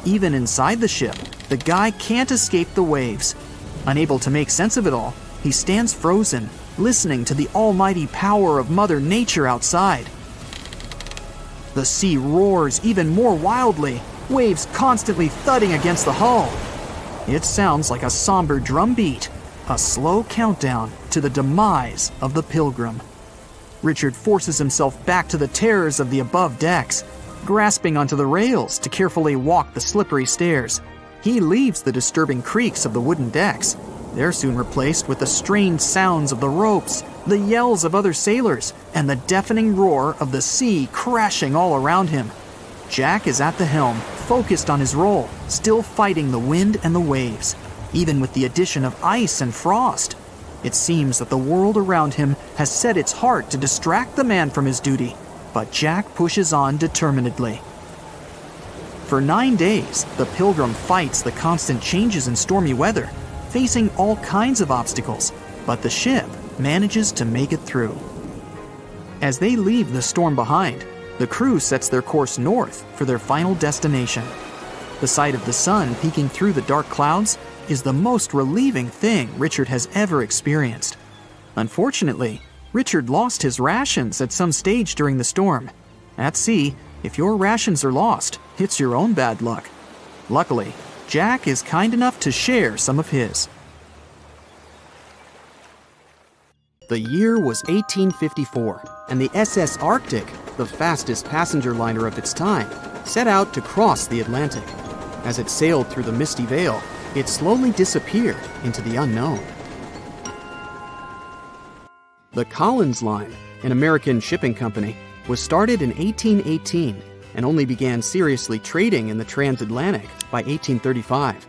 Even inside the ship, the guy can't escape the waves. Unable to make sense of it all, he stands frozen, listening to the almighty power of Mother Nature outside. The sea roars even more wildly, waves constantly thudding against the hull. It sounds like a somber drumbeat, a slow countdown to the demise of the Pilgrim. Richard forces himself back to the terrors of the above decks, grasping onto the rails to carefully walk the slippery stairs. He leaves the disturbing creaks of the wooden decks. They're soon replaced with the strained sounds of the ropes, the yells of other sailors, and the deafening roar of the sea crashing all around him. Jack is at the helm, focused on his role, still fighting the wind and the waves, even with the addition of ice and frost. It seems that the world around him has set its heart to distract the man from his duty, but Jack pushes on determinedly. For 9 days, the Pilgrim fights the constant changes in stormy weather, facing all kinds of obstacles, but the ship manages to make it through. As they leave the storm behind, the crew sets their course north for their final destination. The sight of the sun peeking through the dark clouds is the most relieving thing Richard has ever experienced. Unfortunately, Richard lost his rations at some stage during the storm. At sea, if your rations are lost, it's your own bad luck. Luckily, Jack is kind enough to share some of his. The year was 1854, and the SS Arctic, the fastest passenger liner of its time, set out to cross the Atlantic. As it sailed through the misty veil, it slowly disappeared into the unknown. The Collins Line, an American shipping company, was started in 1818 and only began seriously trading in the transatlantic by 1835.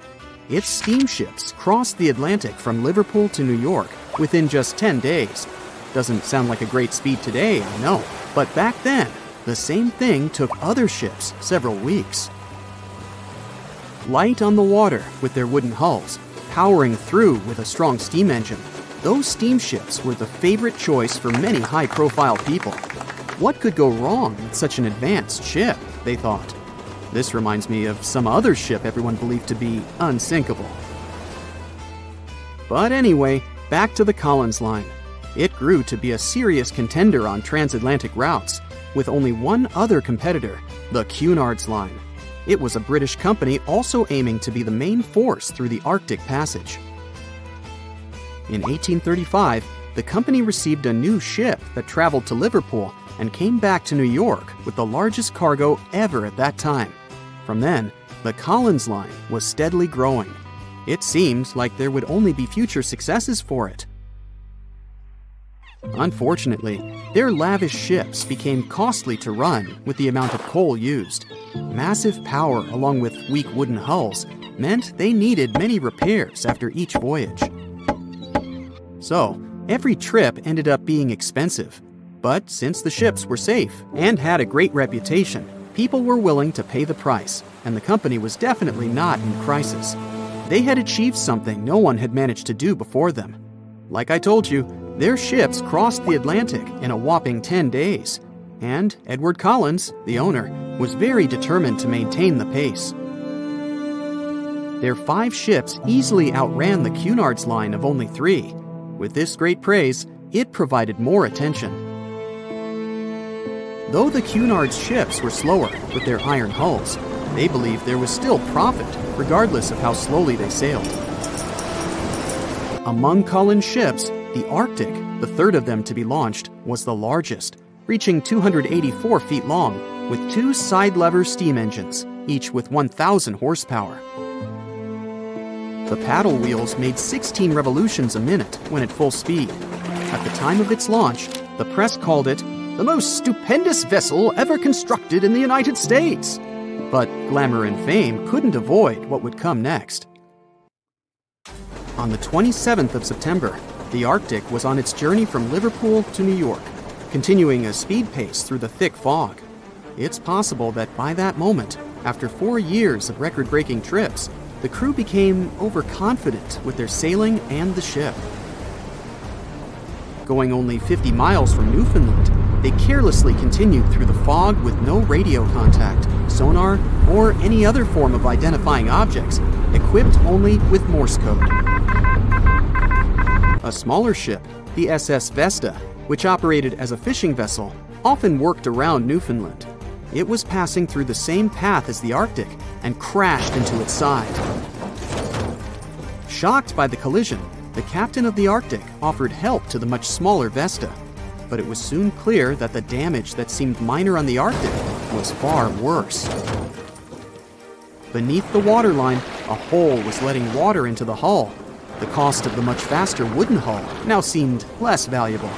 Its steamships crossed the Atlantic from Liverpool to New York within just 10 days. Doesn't sound like a great speed today, I know, but back then, the same thing took other ships several weeks. Light on the water with their wooden hulls, powering through with a strong steam engine, those steamships were the favorite choice for many high-profile people. What could go wrong with such an advanced ship, they thought. This reminds me of some other ship everyone believed to be unsinkable. But anyway, back to the Collins Line. It grew to be a serious contender on transatlantic routes, with only one other competitor, the Cunard's Line. It was a British company also aiming to be the main force through the Arctic Passage. In 1835, the company received a new ship that traveled to Liverpool and came back to New York with the largest cargo ever at that time. From then, the Collins Line was steadily growing. It seemed like there would only be future successes for it. Unfortunately, their lavish ships became costly to run with the amount of coal used. Massive power along with weak wooden hulls meant they needed many repairs after each voyage. So, every trip ended up being expensive. But since the ships were safe and had a great reputation, people were willing to pay the price, and the company was definitely not in crisis. They had achieved something no one had managed to do before them. Like I told you, their ships crossed the Atlantic in a whopping 10 days, and Edward Collins, the owner, was very determined to maintain the pace. Their 5 ships easily outran the Cunard's Line of only 3. With this great praise, it provided more attention. Though the Cunard's ships were slower with their iron hulls, they believed there was still profit, regardless of how slowly they sailed. Among Collins' ships, the Arctic, the third of them to be launched, was the largest, reaching 284 feet long, with 2 side-lever steam engines, each with 1,000 horsepower. The paddle wheels made 16 revolutions a minute when at full speed. At the time of its launch, the press called it the most stupendous vessel ever constructed in the United States. But glamour and fame couldn't avoid what would come next. On the 27th of September, the Arctic was on its journey from Liverpool to New York, continuing a speed pace through the thick fog. It's possible that by that moment, after 4 years of record-breaking trips, the crew became overconfident with their sailing and the ship. Going only 50 miles from Newfoundland, they carelessly continued through the fog with no radio contact, sonar, or any other form of identifying objects, equipped only with Morse code. A smaller ship, the SS Vesta, which operated as a fishing vessel, often worked around Newfoundland. It was passing through the same path as the Arctic and crashed into its side. Shocked by the collision, the captain of the Arctic offered help to the much smaller Vesta, but it was soon clear that the damage that seemed minor on the Arctic was far worse. Beneath the waterline, a hole was letting water into the hull. The cost of the much faster wooden hull now seemed less valuable.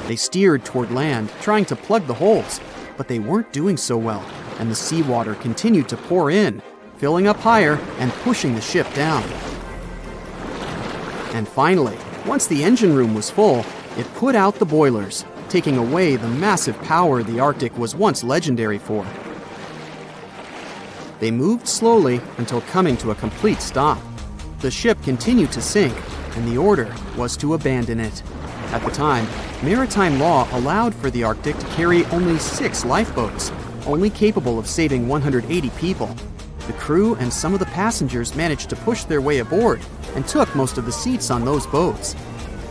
They steered toward land, trying to plug the holes, but they weren't doing so well, and the seawater continued to pour in, filling up higher and pushing the ship down. And finally, once the engine room was full, it put out the boilers, taking away the massive power the Arctic was once legendary for. They moved slowly until coming to a complete stop. The ship continued to sink, and the order was to abandon it. At the time, maritime law allowed for the Arctic to carry only 6 lifeboats, only capable of saving 180 people. The crew and some of the passengers managed to push their way aboard and took most of the seats on those boats.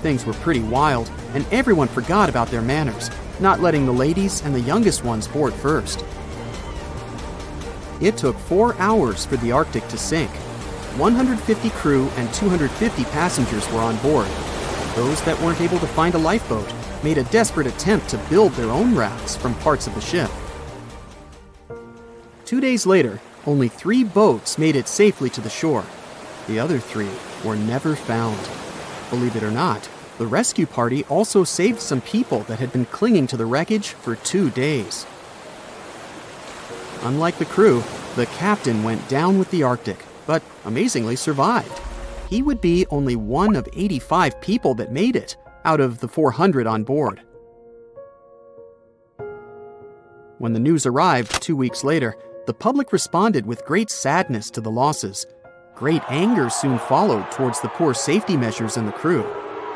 Things were pretty wild, and everyone forgot about their manners, not letting the ladies and the youngest ones board first. It took 4 hours for the Arctic to sink. 150 crew and 250 passengers were on board. Those that weren't able to find a lifeboat made a desperate attempt to build their own rafts from parts of the ship. 2 days later, only 3 boats made it safely to the shore. The other 3 were never found. Believe it or not, the rescue party also saved some people that had been clinging to the wreckage for 2 days. Unlike the crew, the captain went down with the Arctic, but amazingly survived. he would be only one of 85 people that made it out of the 400 on board. When the news arrived 2 weeks later, the public responded with great sadness to the losses. Great anger soon followed towards the poor safety measures in the crew.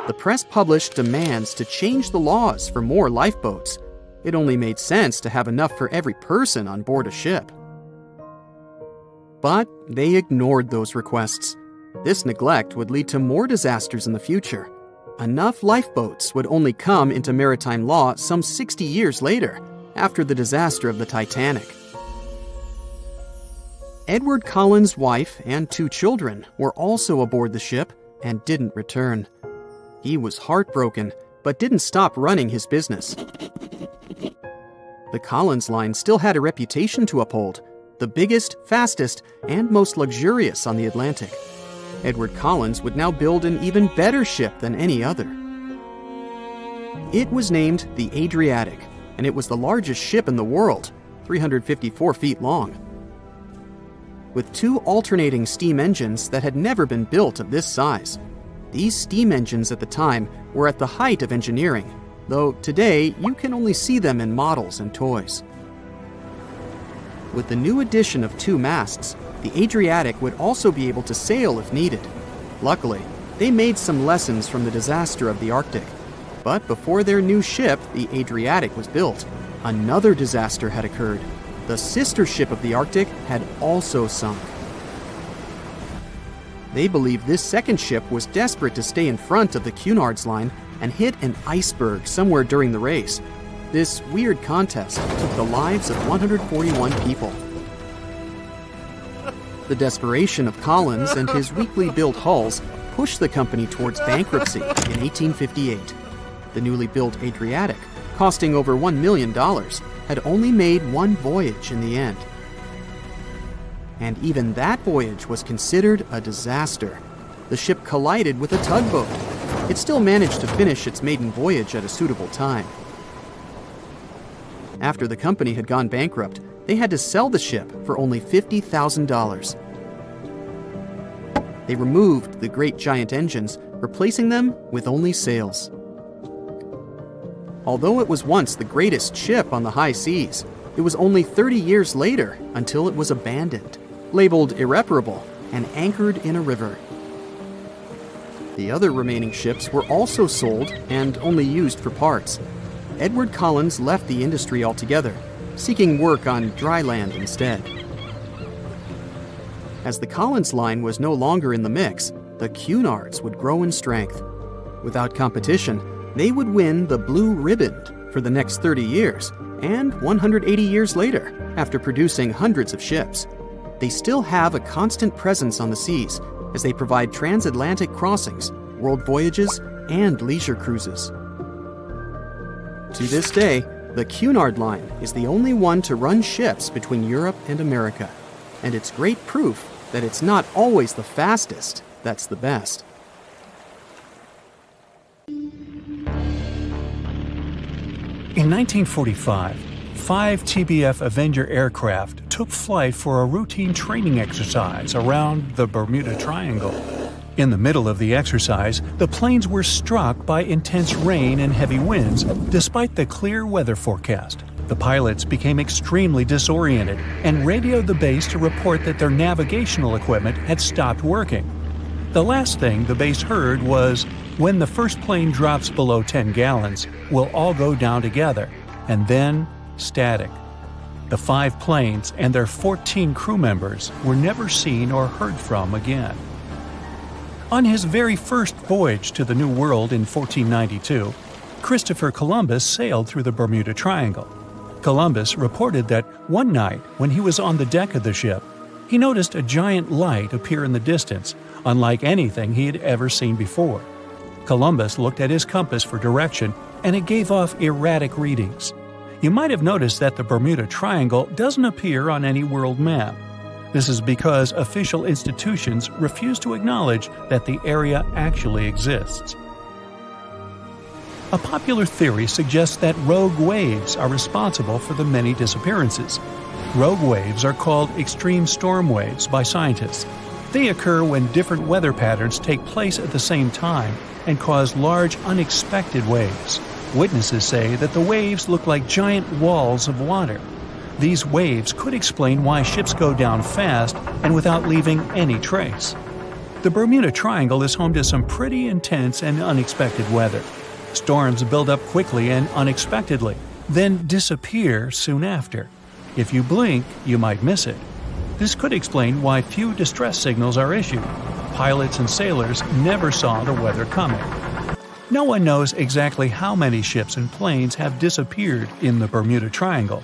The press published demands to change the laws for more lifeboats. It only made sense to have enough for every person on board a ship. But they ignored those requests. This neglect would lead to more disasters in the future. Enough lifeboats would only come into maritime law some 60 years later, after the disaster of the Titanic. Edward Cullen's wife and 2 children were also aboard the ship and didn't return. He was heartbroken, but didn't stop running his business. The Collins line still had a reputation to uphold, the biggest, fastest, and most luxurious on the Atlantic. Edward Collins would now build an even better ship than any other. It was named the Adriatic, and it was the largest ship in the world, 354 feet long. With 2 alternating steam engines that had never been built of this size. These steam engines at the time were at the height of engineering, though today you can only see them in models and toys. With the new addition of 2 masts, the Adriatic would also be able to sail if needed. Luckily, they made some lessons from the disaster of the Arctic. But before their new ship, the Adriatic, was built, another disaster had occurred. The sister ship of the Arctic had also sunk. They believe this second ship was desperate to stay in front of the Cunard's line and hit an iceberg somewhere during the race. This weird contest took the lives of 141 people. The desperation of Collins and his weakly built hulls pushed the company towards bankruptcy in 1858. The newly built Adriatic, costing over $1 million, had only made 1 voyage in the end. And even that voyage was considered a disaster. The ship collided with a tugboat. It still managed to finish its maiden voyage at a suitable time. After the company had gone bankrupt, they had to sell the ship for only $50,000. They removed the great giant engines, replacing them with only sails. Although it was once the greatest ship on the high seas, it was only 30 years later until it was abandoned, labeled irreparable, and anchored in a river. The other remaining ships were also sold and only used for parts. Edward Collins left the industry altogether, seeking work on dry land instead. As the Collins line was no longer in the mix, the Cunards would grow in strength. Without competition, they would win the Blue Ribbon for the next 30 years, and 180 years later, after producing hundreds of ships. They still have a constant presence on the seas as they provide transatlantic crossings, world voyages, and leisure cruises. To this day, the Cunard line is the only one to run ships between Europe and America, and it's great proof that it's not always the fastest that's the best. In 1945, 5 TBF Avenger aircraft took flight for a routine training exercise around the Bermuda Triangle. In the middle of the exercise, the planes were struck by intense rain and heavy winds, despite the clear weather forecast. The pilots became extremely disoriented and radioed the base to report that their navigational equipment had stopped working. The last thing the base heard was, "When the first plane drops below 10 gallons, we'll all go down together," and then static. The 5 planes and their 14 crew members were never seen or heard from again. On his very first voyage to the New World in 1492, Christopher Columbus sailed through the Bermuda Triangle. Columbus reported that one night when he was on the deck of the ship, he noticed a giant light appear in the distance, unlike anything he had ever seen before. Columbus looked at his compass for direction, and it gave off erratic readings. You might have noticed that the Bermuda Triangle doesn't appear on any world map. This is because official institutions refuse to acknowledge that the area actually exists. A popular theory suggests that rogue waves are responsible for the many disappearances. Rogue waves are called extreme storm waves by scientists. They occur when different weather patterns take place at the same time and cause large, unexpected waves. Witnesses say that the waves look like giant walls of water. These waves could explain why ships go down fast and without leaving any trace. The Bermuda Triangle is home to some pretty intense and unexpected weather. Storms build up quickly and unexpectedly, then disappear soon after. If you blink, you might miss it. This could explain why few distress signals are issued. Pilots and sailors never saw the weather coming. No one knows exactly how many ships and planes have disappeared in the Bermuda Triangle.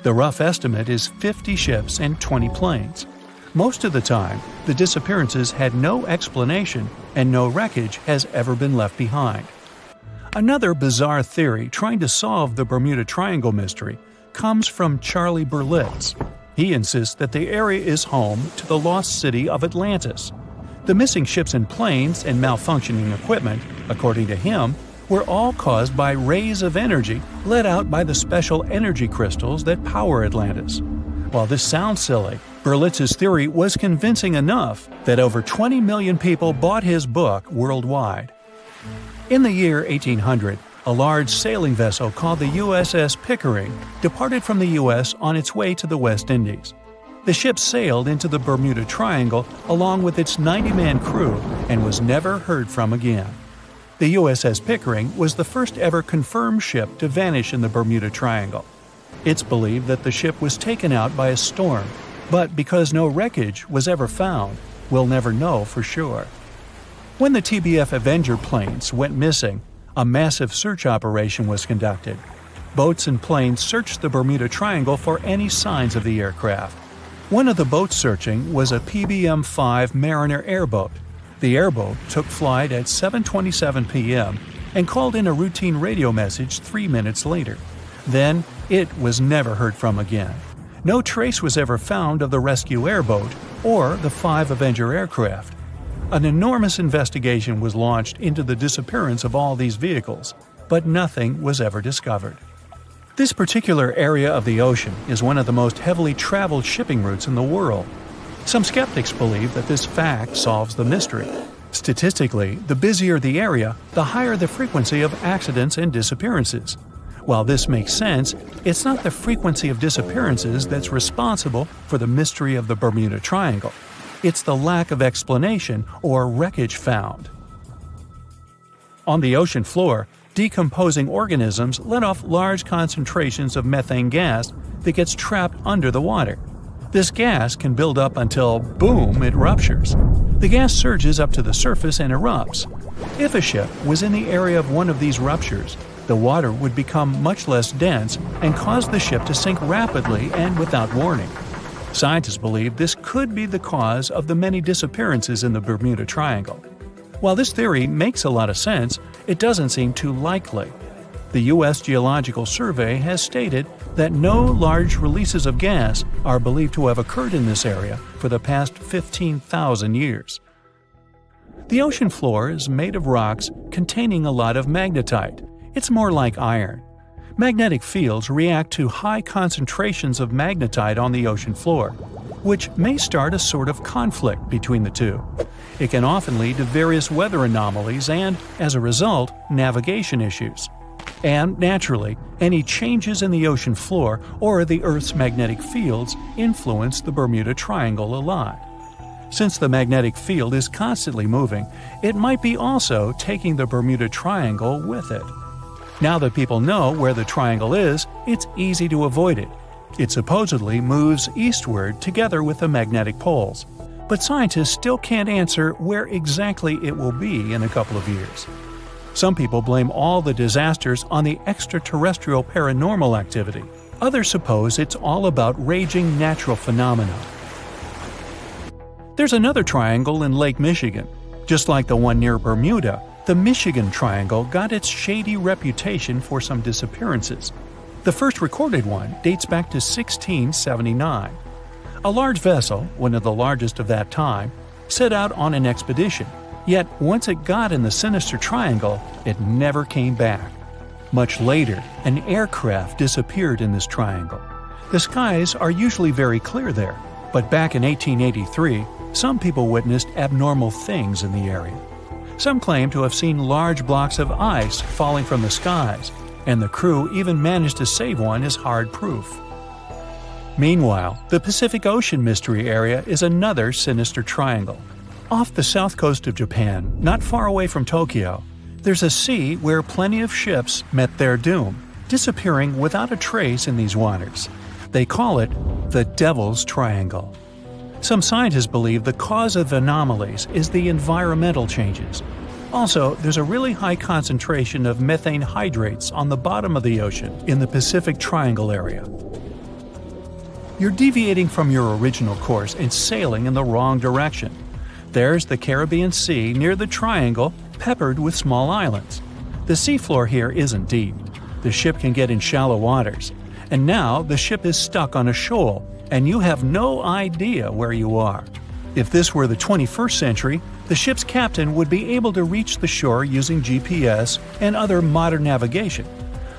The rough estimate is 50 ships and 20 planes. Most of the time, the disappearances had no explanation and no wreckage has ever been left behind. Another bizarre theory trying to solve the Bermuda Triangle mystery comes from Charlie Berlitz. He insists that the area is home to the lost city of Atlantis. The missing ships and planes and malfunctioning equipment, according to him, were all caused by rays of energy let out by the special energy crystals that power Atlantis. While this sounds silly, Berlitz's theory was convincing enough that over 20 million people bought his book worldwide. In the year 1800, a large sailing vessel called the USS Pickering departed from the U.S. on its way to the West Indies. The ship sailed into the Bermuda Triangle along with its 90-man crew and was never heard from again. The USS Pickering was the first ever confirmed ship to vanish in the Bermuda Triangle. It's believed that the ship was taken out by a storm, but because no wreckage was ever found, we'll never know for sure. When the TBF Avenger planes went missing, a massive search operation was conducted. Boats and planes searched the Bermuda Triangle for any signs of the aircraft. One of the boats searching was a PBM-5 Mariner airboat. The airboat took flight at 7:27 p.m. and called in a routine radio message 3 minutes later. Then, it was never heard from again. No trace was ever found of the rescue airboat or the 5 Avenger aircraft. An enormous investigation was launched into the disappearance of all these vehicles, but nothing was ever discovered. This particular area of the ocean is one of the most heavily traveled shipping routes in the world. Some skeptics believe that this fact solves the mystery. Statistically, the busier the area, the higher the frequency of accidents and disappearances. While this makes sense, it's not the frequency of disappearances that's responsible for the mystery of the Bermuda Triangle. It's the lack of explanation or wreckage found. On the ocean floor, decomposing organisms let off large concentrations of methane gas that gets trapped under the water. This gas can build up until, boom, it ruptures. The gas surges up to the surface and erupts. If a ship was in the area of one of these ruptures, the water would become much less dense and cause the ship to sink rapidly and without warning. Scientists believe this could be the cause of the many disappearances in the Bermuda Triangle. While this theory makes a lot of sense, it doesn't seem too likely. The U.S. Geological Survey has stated that no large releases of gas are believed to have occurred in this area for the past 15,000 years. The ocean floor is made of rocks containing a lot of magnetite. It's more like iron. Magnetic fields react to high concentrations of magnetite on the ocean floor, which may start a sort of conflict between the two. It can often lead to various weather anomalies and, as a result, navigation issues. And, naturally, any changes in the ocean floor or the Earth's magnetic fields influence the Bermuda Triangle a lot. Since the magnetic field is constantly moving, it might be also taking the Bermuda Triangle with it. Now that people know where the triangle is, it's easy to avoid it. It supposedly moves eastward together with the magnetic poles, but scientists still can't answer where exactly it will be in a couple of years. Some people blame all the disasters on the extraterrestrial paranormal activity. Others suppose it's all about raging natural phenomena. There's another triangle in Lake Michigan. Just like the one near Bermuda, the Michigan Triangle got its shady reputation for some disappearances. The first recorded one dates back to 1679. A large vessel, one of the largest of that time, set out on an expedition. Yet, once it got in the sinister triangle, it never came back. Much later, an aircraft disappeared in this triangle. The skies are usually very clear there, but back in 1883, Some people witnessed abnormal things in the area. Some claim to have seen large blocks of ice falling from the skies, and the crew even managed to save one as hard proof. Meanwhile, the Pacific Ocean mystery area is another sinister triangle. Off the south coast of Japan, not far away from Tokyo, there's a sea where plenty of ships met their doom, disappearing without a trace in these waters. They call it the Devil's Triangle. Some scientists believe the cause of anomalies is the environmental changes. Also, there's a really high concentration of methane hydrates on the bottom of the ocean in the Pacific Triangle area. You're deviating from your original course and sailing in the wrong direction. There's the Caribbean Sea near the triangle, peppered with small islands. The seafloor here isn't deep. The ship can get in shallow waters. And now the ship is stuck on a shoal, and you have no idea where you are. If this were the 21st century, the ship's captain would be able to reach the shore using GPS and other modern navigation.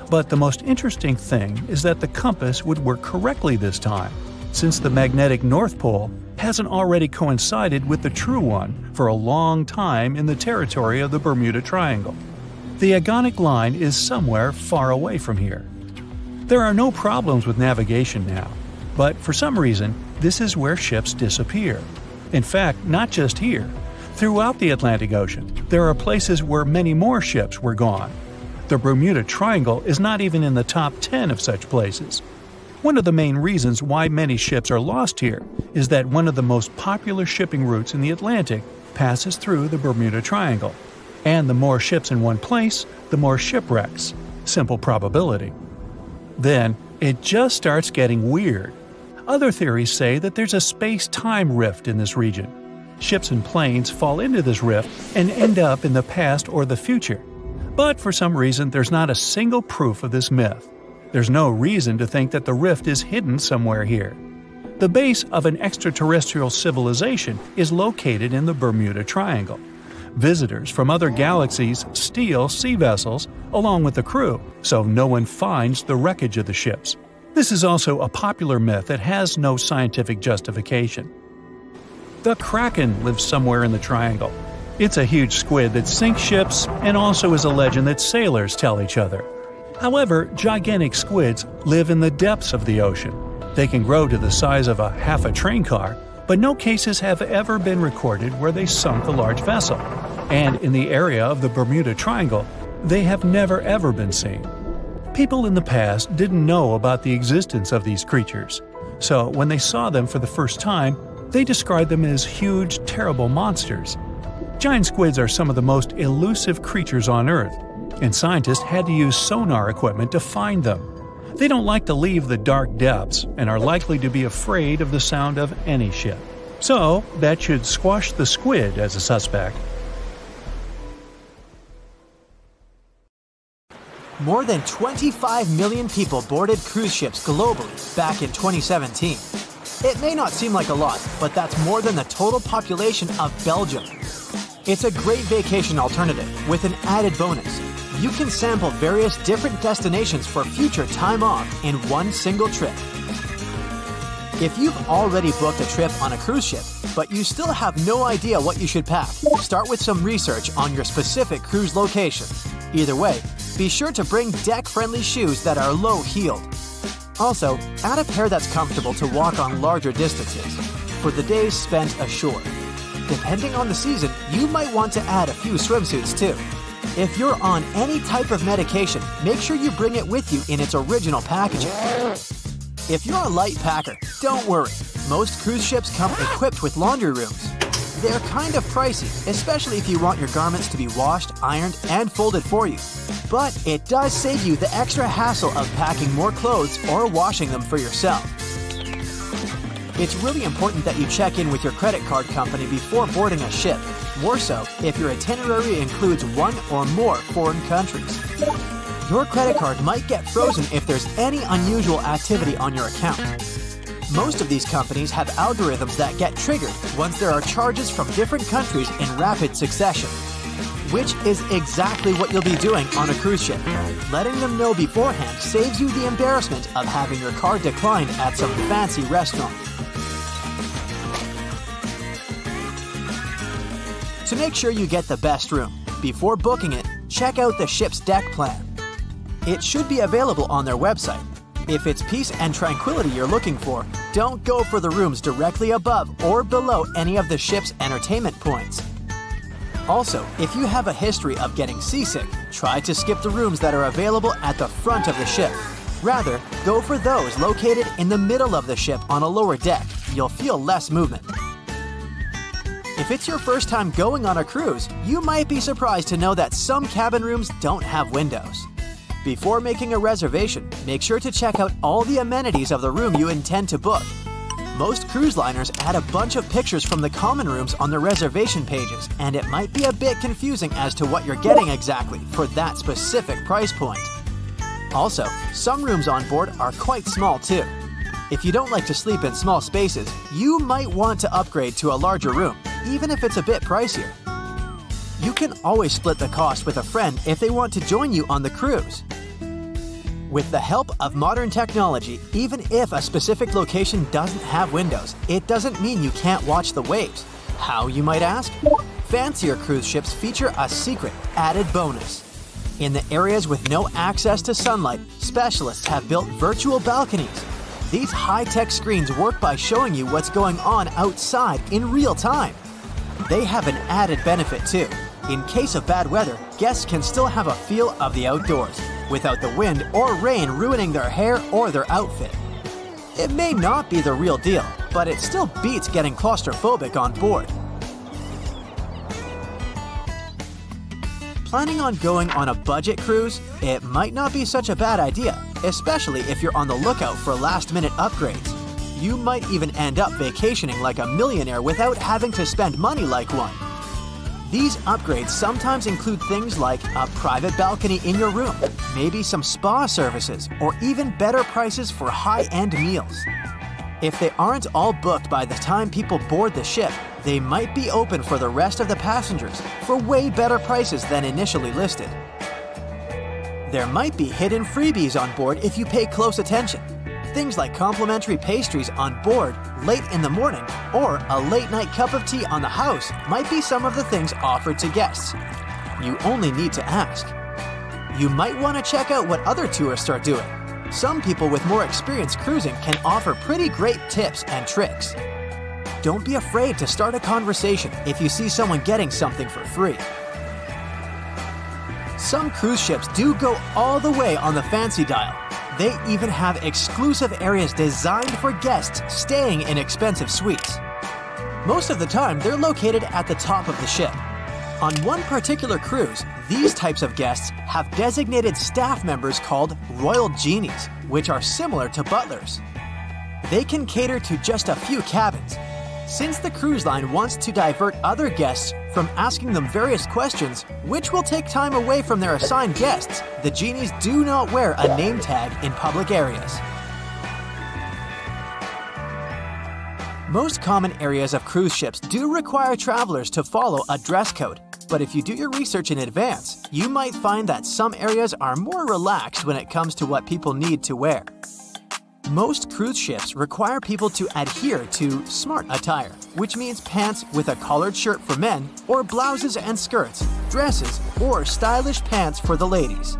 But the most interesting thing is that the compass would work correctly this time, since the magnetic North Pole hasn't already coincided with the true one for a long time in the territory of the Bermuda Triangle. The agonic line is somewhere far away from here. There are no problems with navigation now, but for some reason, this is where ships disappear. In fact, not just here. Throughout the Atlantic Ocean, there are places where many more ships were gone. The Bermuda Triangle is not even in the top 10 of such places. One of the main reasons why many ships are lost here is that one of the most popular shipping routes in the Atlantic passes through the Bermuda Triangle. And the more ships in one place, the more shipwrecks. Simple probability. Then, it just starts getting weird. Other theories say that there's a space-time rift in this region. Ships and planes fall into this rift and end up in the past or the future. But for some reason, there's not a single proof of this myth. There's no reason to think that the rift is hidden somewhere here. The base of an extraterrestrial civilization is located in the Bermuda Triangle. Visitors from other galaxies steal sea vessels along with the crew, so no one finds the wreckage of the ships. This is also a popular myth that has no scientific justification. The Kraken lives somewhere in the triangle. It's a huge squid that sinks ships and also is a legend that sailors tell each other. However, gigantic squids live in the depths of the ocean. They can grow to the size of half a train car, but no cases have ever been recorded where they sunk a large vessel. And in the area of the Bermuda Triangle, they have never ever been seen. People in the past didn't know about the existence of these creatures, so when they saw them for the first time, they described them as huge, terrible monsters. Giant squids are some of the most elusive creatures on Earth, and scientists had to use sonar equipment to find them. They don't like to leave the dark depths and are likely to be afraid of the sound of any ship. So, that should squash the squid as a suspect. More than 25 million people boarded cruise ships globally back in 2017. It may not seem like a lot, but that's more than the total population of Belgium. It's a great vacation alternative with an added bonus. You can sample various different destinations for future time off in one single trip. If you've already booked a trip on a cruise ship, but you still have no idea what you should pack, start with some research on your specific cruise location. Either way, be sure to bring deck-friendly shoes that are low-heeled. Also, add a pair that's comfortable to walk on larger distances for the days spent ashore. Depending on the season, you might want to add a few swimsuits too. If you're on any type of medication, make sure you bring it with you in its original packaging. If you're a light packer, don't worry. Most cruise ships come equipped with laundry rooms. They're kind of pricey, especially if you want your garments to be washed, ironed, and folded for you. But it does save you the extra hassle of packing more clothes or washing them for yourself. It's really important that you check in with your credit card company before boarding a ship, more so if your itinerary includes one or more foreign countries. Your credit card might get frozen if there's any unusual activity on your account. Most of these companies have algorithms that get triggered once there are charges from different countries in rapid succession, which is exactly what you'll be doing on a cruise ship. Letting them know beforehand saves you the embarrassment of having your card declined at some fancy restaurant. To make sure you get the best room, before booking it, check out the ship's deck plan. It should be available on their website. If it's peace and tranquility you're looking for, don't go for the rooms directly above or below any of the ship's entertainment points. Also, if you have a history of getting seasick, try to skip the rooms that are available at the front of the ship. Rather, go for those located in the middle of the ship on a lower deck. You'll feel less movement. If it's your first time going on a cruise, you might be surprised to know that some cabin rooms don't have windows. Before making a reservation, make sure to check out all the amenities of the room you intend to book. Most cruise liners add a bunch of pictures from the common rooms on their reservation pages, and it might be a bit confusing as to what you're getting exactly for that specific price point. Also, some rooms on board are quite small too. If you don't like to sleep in small spaces, you might want to upgrade to a larger room, even if it's a bit pricier. You can always split the cost with a friend if they want to join you on the cruise. With the help of modern technology, even if a specific location doesn't have windows, it doesn't mean you can't watch the waves. How, you might ask? Fancier cruise ships feature a secret, added bonus. In the areas with no access to sunlight, specialists have built virtual balconies. These high-tech screens work by showing you what's going on outside in real time. They have an added benefit too. In case of bad weather, guests can still have a feel of the outdoors, without the wind or rain ruining their hair or their outfit. It may not be the real deal, but it still beats getting claustrophobic on board. Planning on going on a budget cruise? It might not be such a bad idea, especially if you're on the lookout for last-minute upgrades. You might even end up vacationing like a millionaire without having to spend money like one. These upgrades sometimes include things like a private balcony in your room, maybe some spa services, or even better prices for high-end meals. If they aren't all booked by the time people board the ship, they might be open for the rest of the passengers for way better prices than initially listed. There might be hidden freebies on board if you pay close attention. Things like complimentary pastries on board late in the morning or a late-night cup of tea on the house might be some of the things offered to guests. You only need to ask. You might want to check out what other tourists are doing. Some people with more experience cruising can offer pretty great tips and tricks. Don't be afraid to start a conversation if you see someone getting something for free. Some cruise ships do go all the way on the fancy dial. They even have exclusive areas designed for guests staying in expensive suites. Most of the time, they're located at the top of the ship. On one particular cruise, these types of guests have designated staff members called Royal Genies, which are similar to butlers. They can cater to just a few cabins. Since the cruise line wants to divert other guests from asking them various questions, which will take time away from their assigned guests, the genies do not wear a name tag in public areas. Most common areas of cruise ships do require travelers to follow a dress code, but if you do your research in advance, you might find that some areas are more relaxed when it comes to what people need to wear. Most cruise ships require people to adhere to smart attire, which means pants with a collared shirt for men, or blouses and skirts, dresses, or stylish pants for the ladies.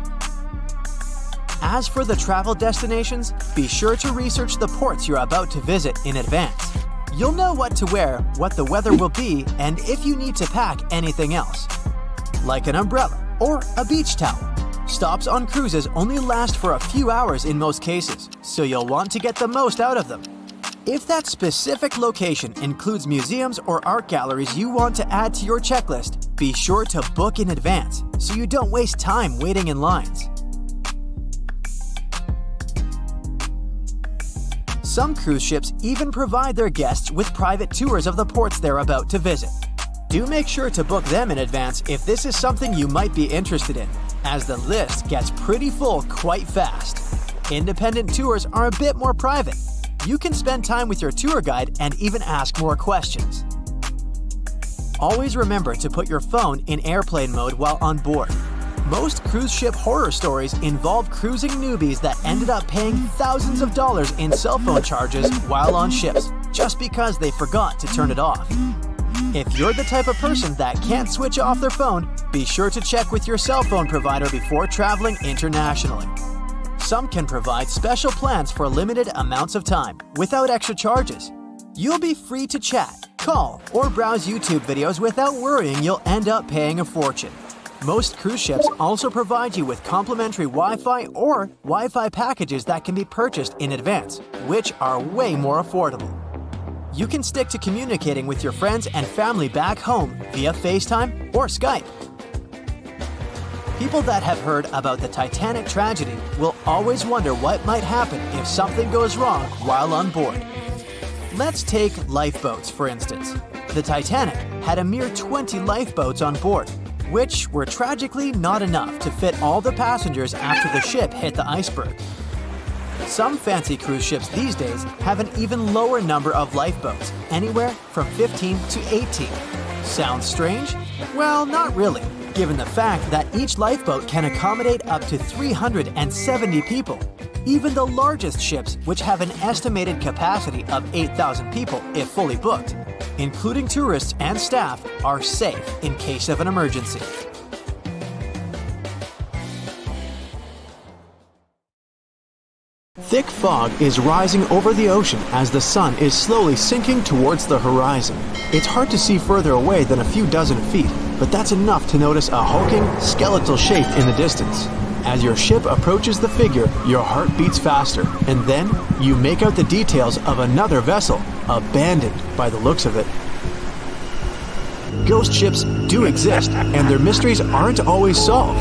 As for the travel destinations, be sure to research the ports you're about to visit in advance. You'll know what to wear, what the weather will be, and if you need to pack anything else, like an umbrella or a beach towel. Stops on cruises only last for a few hours in most cases, so you'll want to get the most out of them. If that specific location includes museums or art galleries you want to add to your checklist, be sure to book in advance so you don't waste time waiting in lines. Some cruise ships even provide their guests with private tours of the ports they're about to visit. Do make sure to book them in advance if this is something you might be interested in, as the list gets pretty full quite fast. Independent tours are a bit more private. You can spend time with your tour guide and even ask more questions. Always remember to put your phone in airplane mode while on board. Most cruise ship horror stories involve cruising newbies that ended up paying thousands of dollars in cell phone charges while on ships, just because they forgot to turn it off. If you're the type of person that can't switch off their phone, be sure to check with your cell phone provider before traveling internationally. Some can provide special plans for limited amounts of time, without extra charges. You'll be free to chat, call, or browse YouTube videos without worrying you'll end up paying a fortune. Most cruise ships also provide you with complimentary Wi-Fi or Wi-Fi packages that can be purchased in advance, which are way more affordable. You can stick to communicating with your friends and family back home via FaceTime or Skype. People that have heard about the Titanic tragedy will always wonder what might happen if something goes wrong while on board. Let's take lifeboats, for instance. The Titanic had a mere 20 lifeboats on board, which were tragically not enough to fit all the passengers after the ship hit the iceberg. Some fancy cruise ships these days have an even lower number of lifeboats, anywhere from 15 to 18. Sounds strange? Well, not really, given the fact that each lifeboat can accommodate up to 370 people. Even the largest ships, which have an estimated capacity of 8,000 people if fully booked, including tourists and staff, are safe in case of an emergency. Thick fog is rising over the ocean as the sun is slowly sinking towards the horizon. It's hard to see further away than a few dozen feet, but that's enough to notice a hulking, skeletal shape in the distance. As your ship approaches the figure, your heart beats faster, and then you make out the details of another vessel, abandoned by the looks of it. Ghost ships do exist, and their mysteries aren't always solved.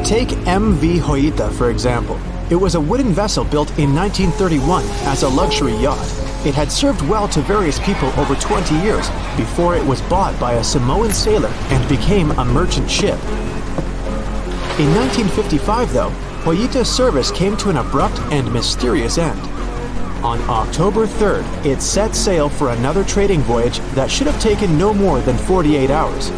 Take MV Hoita, for example. It was a wooden vessel built in 1931 as a luxury yacht. It had served well to various people over 20 years before it was bought by a Samoan sailor and became a merchant ship. In 1955, though, Hoita's service came to an abrupt and mysterious end. On October 3rd, it set sail for another trading voyage that should have taken no more than 48 hours.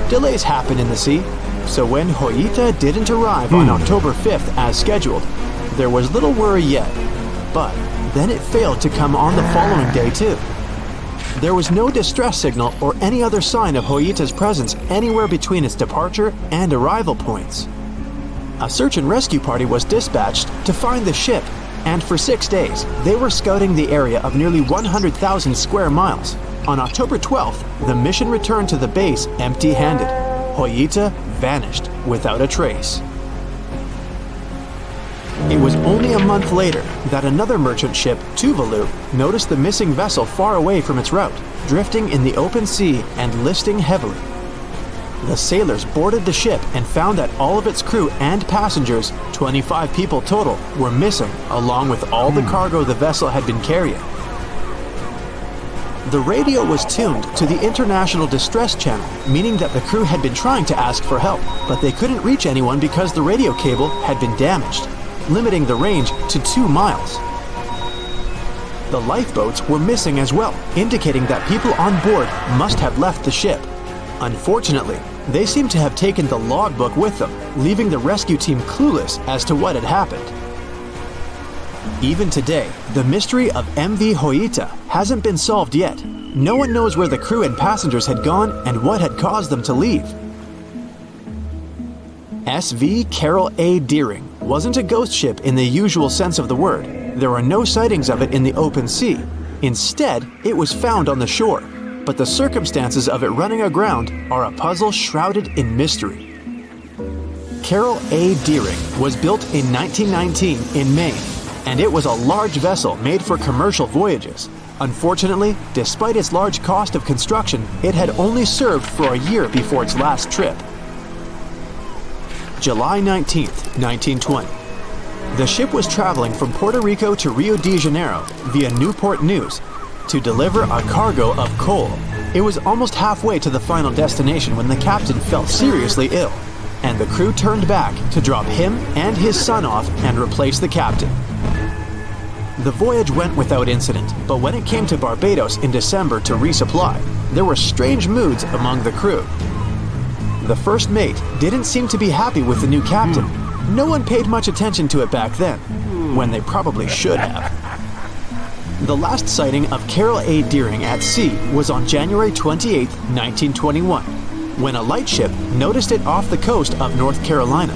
Delays happen in the sea, so when Hoita didn't arrive on October 5th as scheduled, there was little worry yet. But then it failed to come on the following day too. There was no distress signal or any other sign of Hoita's presence anywhere between its departure and arrival points. A search and rescue party was dispatched to find the ship, and for 6 days, they were scouting the area of nearly 100,000 square miles. On October 12th, the mission returned to the base empty-handed. Hoita vanished without a trace. It was only a month later that another merchant ship, Tuvalu, noticed the missing vessel far away from its route, drifting in the open sea and listing heavily. The sailors boarded the ship and found that all of its crew and passengers, 25 people total, were missing, along with all the cargo the vessel had been carrying. The radio was tuned to the International Distress Channel, meaning that the crew had been trying to ask for help, but they couldn't reach anyone because the radio cable had been damaged, limiting the range to 2 miles. The lifeboats were missing as well, indicating that people on board must have left the ship. Unfortunately, they seem to have taken the logbook with them, leaving the rescue team clueless as to what had happened. Even today, the mystery of MV Hoita hasn't been solved yet. No one knows where the crew and passengers had gone and what had caused them to leave. SV Carol A. Deering wasn't a ghost ship in the usual sense of the word. There are no sightings of it in the open sea. Instead, it was found on the shore, but the circumstances of it running aground are a puzzle shrouded in mystery. Carol A. Deering was built in 1919 in Maine, and it was a large vessel made for commercial voyages. Unfortunately, despite its large cost of construction, it had only served for a year before its last trip. July 19th, 1920. The ship was traveling from Puerto Rico to Rio de Janeiro via Newport News to deliver a cargo of coal. It was almost halfway to the final destination when the captain fell seriously ill, and the crew turned back to drop him and his son off and replace the captain. The voyage went without incident, but when it came to Barbados in December to resupply, there were strange moods among the crew. The first mate didn't seem to be happy with the new captain. No one paid much attention to it back then, when they probably should have. The last sighting of Carol A. Deering at sea was on January 28, 1921, when a lightship noticed it off the coast of North Carolina.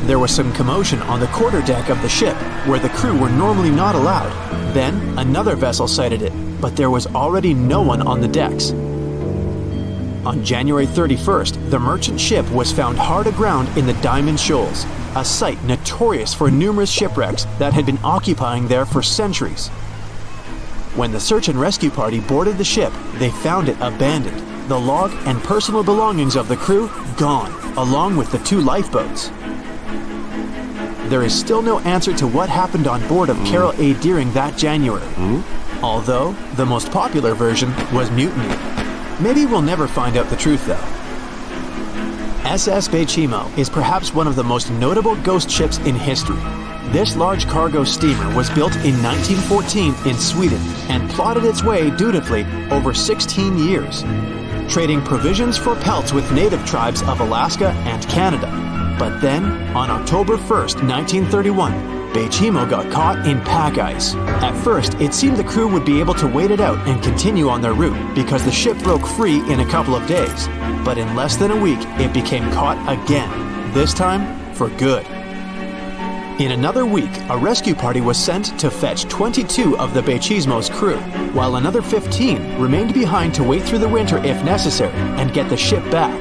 There was some commotion on the quarterdeck of the ship, where the crew were normally not allowed. Then, another vessel sighted it, but there was already no one on the decks. On January 31st, the merchant ship was found hard aground in the Diamond Shoals, a site notorious for numerous shipwrecks that had been occupying there for centuries. When the search and rescue party boarded the ship, they found it abandoned, the log and personal belongings of the crew gone, along with the 2 lifeboats. There is still no answer to what happened on board of Carol A. Deering that January, although the most popular version was mutiny. Maybe we'll never find out the truth though. SS Bay Chimo is perhaps one of the most notable ghost ships in history. This large cargo steamer was built in 1914 in Sweden and plodded its way dutifully over 16 years, trading provisions for pelts with native tribes of Alaska and Canada. But then, on October 1st, 1931, Bay Chimo got caught in pack ice. At first, it seemed the crew would be able to wait it out and continue on their route because the ship broke free in a couple of days. But in less than a week, it became caught again, this time for good. In another week, a rescue party was sent to fetch 22 of the Bay Chimo's crew, while another 15 remained behind to wait through the winter if necessary and get the ship back.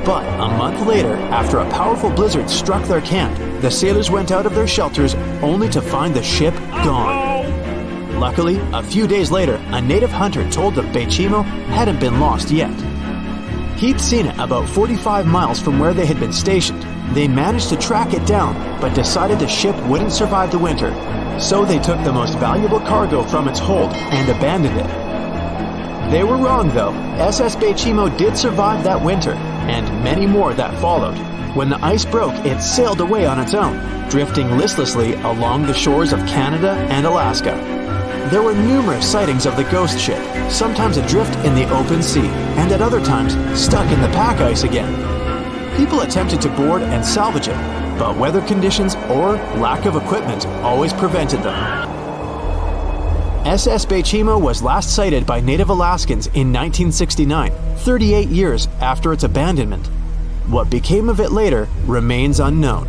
But a month later, after a powerful blizzard struck their camp, the sailors went out of their shelters only to find the ship gone. Luckily, a few days later, a native hunter told them Bay Chimo hadn't been lost yet. He'd seen it about 45 miles from where they had been stationed. They managed to track it down, but decided the ship wouldn't survive the winter. So they took the most valuable cargo from its hold and abandoned it. They were wrong though. SS Bay Chimo did survive that winter, and many more that followed. When the ice broke, it sailed away on its own, drifting listlessly along the shores of Canada and Alaska. There were numerous sightings of the ghost ship, sometimes adrift in the open sea, and at other times stuck in the pack ice again. People attempted to board and salvage it, but weather conditions or lack of equipment always prevented them. SS Bay Chimo was last sighted by native Alaskans in 1969, 38 years after its abandonment. What became of it later remains unknown.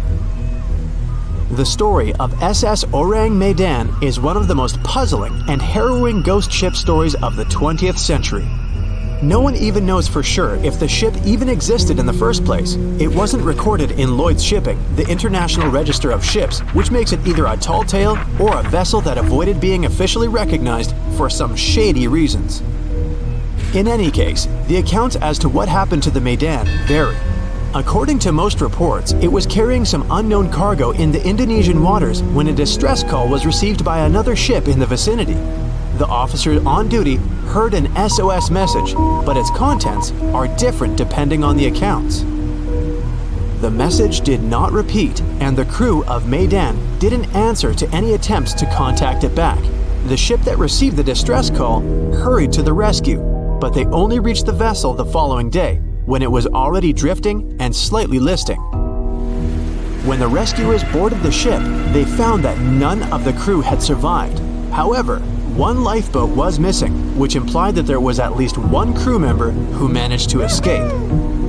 The story of SS Orang Medan is one of the most puzzling and harrowing ghost ship stories of the 20th century. No one even knows for sure if the ship even existed in the first place. It wasn't recorded in Lloyd's Shipping, the International Register of Ships, which makes it either a tall tale or a vessel that avoided being officially recognized for some shady reasons. In any case, the accounts as to what happened to the Medan vary. According to most reports, it was carrying some unknown cargo in the Indonesian waters when a distress call was received by another ship in the vicinity. The officer on duty heard an SOS message, but its contents are different depending on the accounts. The message did not repeat, and the crew of Medan didn't answer to any attempts to contact it back. The ship that received the distress call hurried to the rescue, but they only reached the vessel the following day, when it was already drifting and slightly listing. When the rescuers boarded the ship, they found that none of the crew had survived. However, one lifeboat was missing, which implied that there was at least one crew member who managed to escape.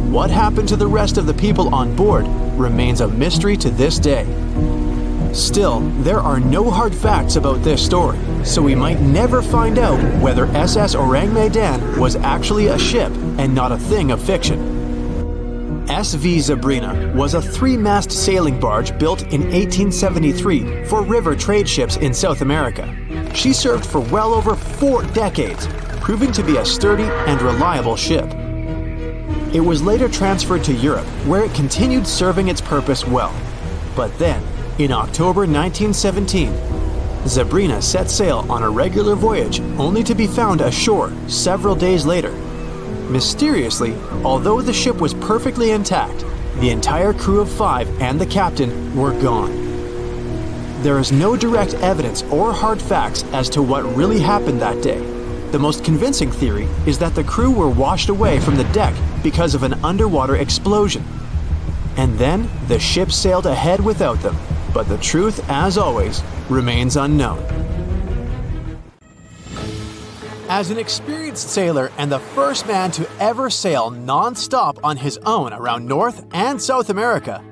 What happened to the rest of the people on board remains a mystery to this day. Still, there are no hard facts about this story, so we might never find out whether SS Orang Medan was actually a ship and not a thing of fiction. SV Zabrina was a 3-mast sailing barge built in 1873 for river trade ships in South America. She served for well over 4 decades, proving to be a sturdy and reliable ship. It was later transferred to Europe, where it continued serving its purpose well. But then, in October 1917, Zabrina set sail on a regular voyage only to be found ashore several days later. Mysteriously, although the ship was perfectly intact, the entire crew of 5 and the captain were gone. There is no direct evidence or hard facts as to what really happened that day. The most convincing theory is that the crew were washed away from the deck because of an underwater explosion. And then the ship sailed ahead without them. But the truth, as always, remains unknown. As an experienced sailor and the first man to ever sail non-stop on his own around North and South America,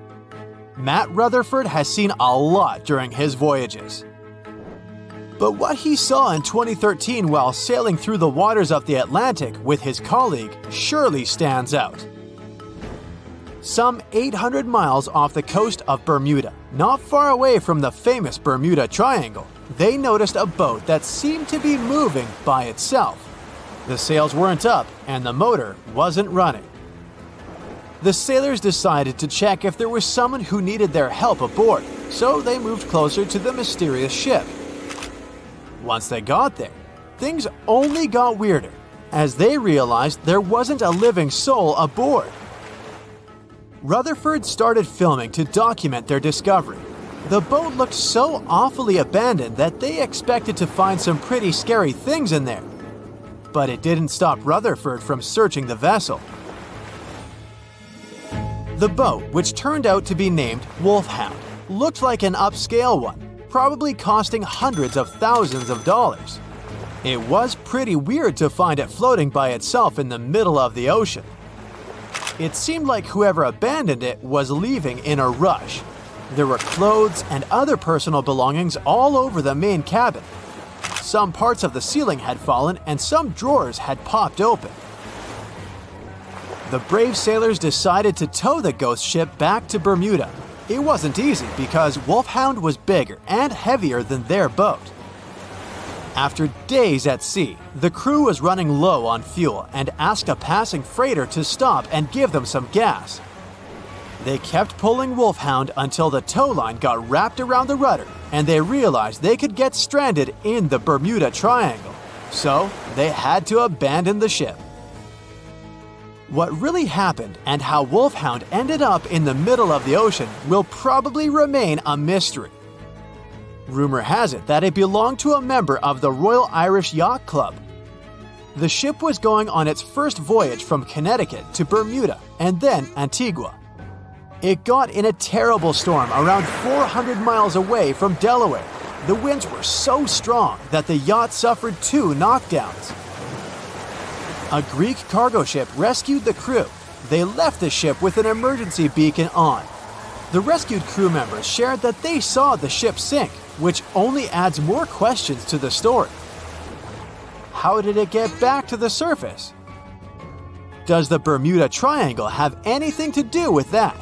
Matt Rutherford has seen a lot during his voyages. But what he saw in 2013 while sailing through the waters of the Atlantic with his colleague surely stands out. Some 800 miles off the coast of Bermuda, not far away from the famous Bermuda Triangle, they noticed a boat that seemed to be moving by itself. The sails weren't up and the motor wasn't running. The sailors decided to check if there was someone who needed their help aboard, so they moved closer to the mysterious ship. Once they got there, things only got weirder, as they realized there wasn't a living soul aboard. Rutherford started filming to document their discovery. The boat looked so awfully abandoned that they expected to find some pretty scary things in there. But it didn't stop Rutherford from searching the vessel. The boat, which turned out to be named Wolfhound, looked like an upscale one, probably costing hundreds of thousands of dollars. It was pretty weird to find it floating by itself in the middle of the ocean. It seemed like whoever abandoned it was leaving in a rush. There were clothes and other personal belongings all over the main cabin. Some parts of the ceiling had fallen and some drawers had popped open. The brave sailors decided to tow the ghost ship back to Bermuda. It wasn't easy because Wolfhound was bigger and heavier than their boat. After days at sea, the crew was running low on fuel and asked a passing freighter to stop and give them some gas. They kept pulling Wolfhound until the tow line got wrapped around the rudder and they realized they could get stranded in the Bermuda Triangle. So they had to abandon the ship. What really happened and how Wolfhound ended up in the middle of the ocean will probably remain a mystery. Rumor has it that it belonged to a member of the Royal Irish Yacht Club. The ship was going on its first voyage from Connecticut to Bermuda and then Antigua. It got in a terrible storm around 400 miles away from Delaware. The winds were so strong that the yacht suffered 2 knockdowns. A Greek cargo ship rescued the crew. They left the ship with an emergency beacon on. The rescued crew members shared that they saw the ship sink, which only adds more questions to the story. How did it get back to the surface? Does the Bermuda Triangle have anything to do with that?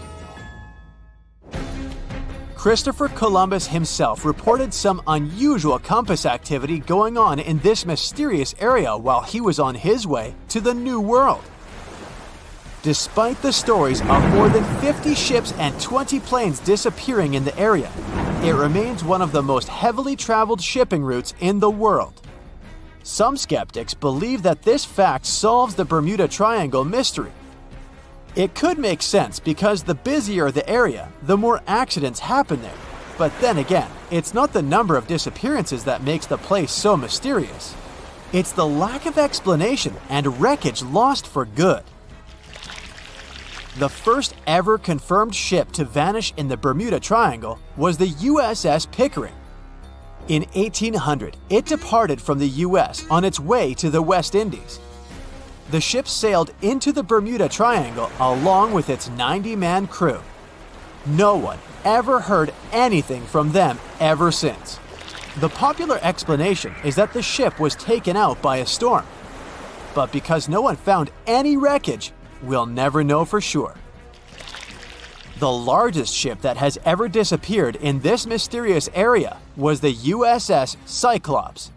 Christopher Columbus himself reported some unusual compass activity going on in this mysterious area while he was on his way to the New World. Despite the stories of more than 50 ships and 20 planes disappearing in the area, it remains one of the most heavily traveled shipping routes in the world. Some skeptics believe that this fact solves the Bermuda Triangle mystery. It could make sense because the busier the area, the more accidents happen there. But then again, it's not the number of disappearances that makes the place so mysterious. It's the lack of explanation and wreckage lost for good. The first ever confirmed ship to vanish in the Bermuda Triangle was the USS Pickering. In 1800, it departed from the US on its way to the West Indies. The ship sailed into the Bermuda Triangle along with its 90-man crew. No one ever heard anything from them ever since. The popular explanation is that the ship was taken out by a storm. But because no one found any wreckage, we'll never know for sure. The largest ship that has ever disappeared in this mysterious area was the USS Cyclops.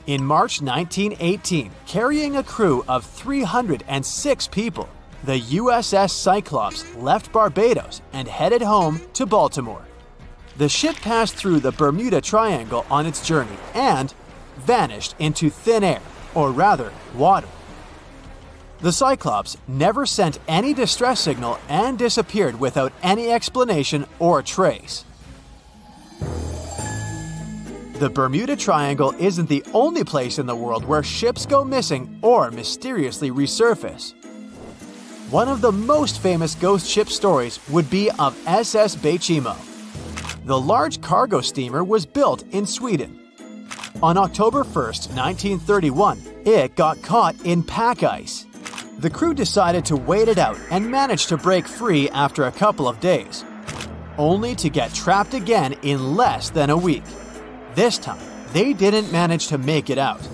In March 1918, carrying a crew of 306 people, the USS Cyclops left Barbados and headed home to Baltimore. The ship passed through the Bermuda Triangle on its journey and vanished into thin air, or rather, water. The Cyclops never sent any distress signal and disappeared without any explanation or trace. The Bermuda Triangle isn't the only place in the world where ships go missing or mysteriously resurface. One of the most famous ghost ship stories would be of SS Bay Chimo. The large cargo steamer was built in Sweden. On October 1st, 1931, it got caught in pack ice. The crew decided to wait it out and managed to break free after a couple of days, only to get trapped again in less than a week. This time, they didn't manage to make it out.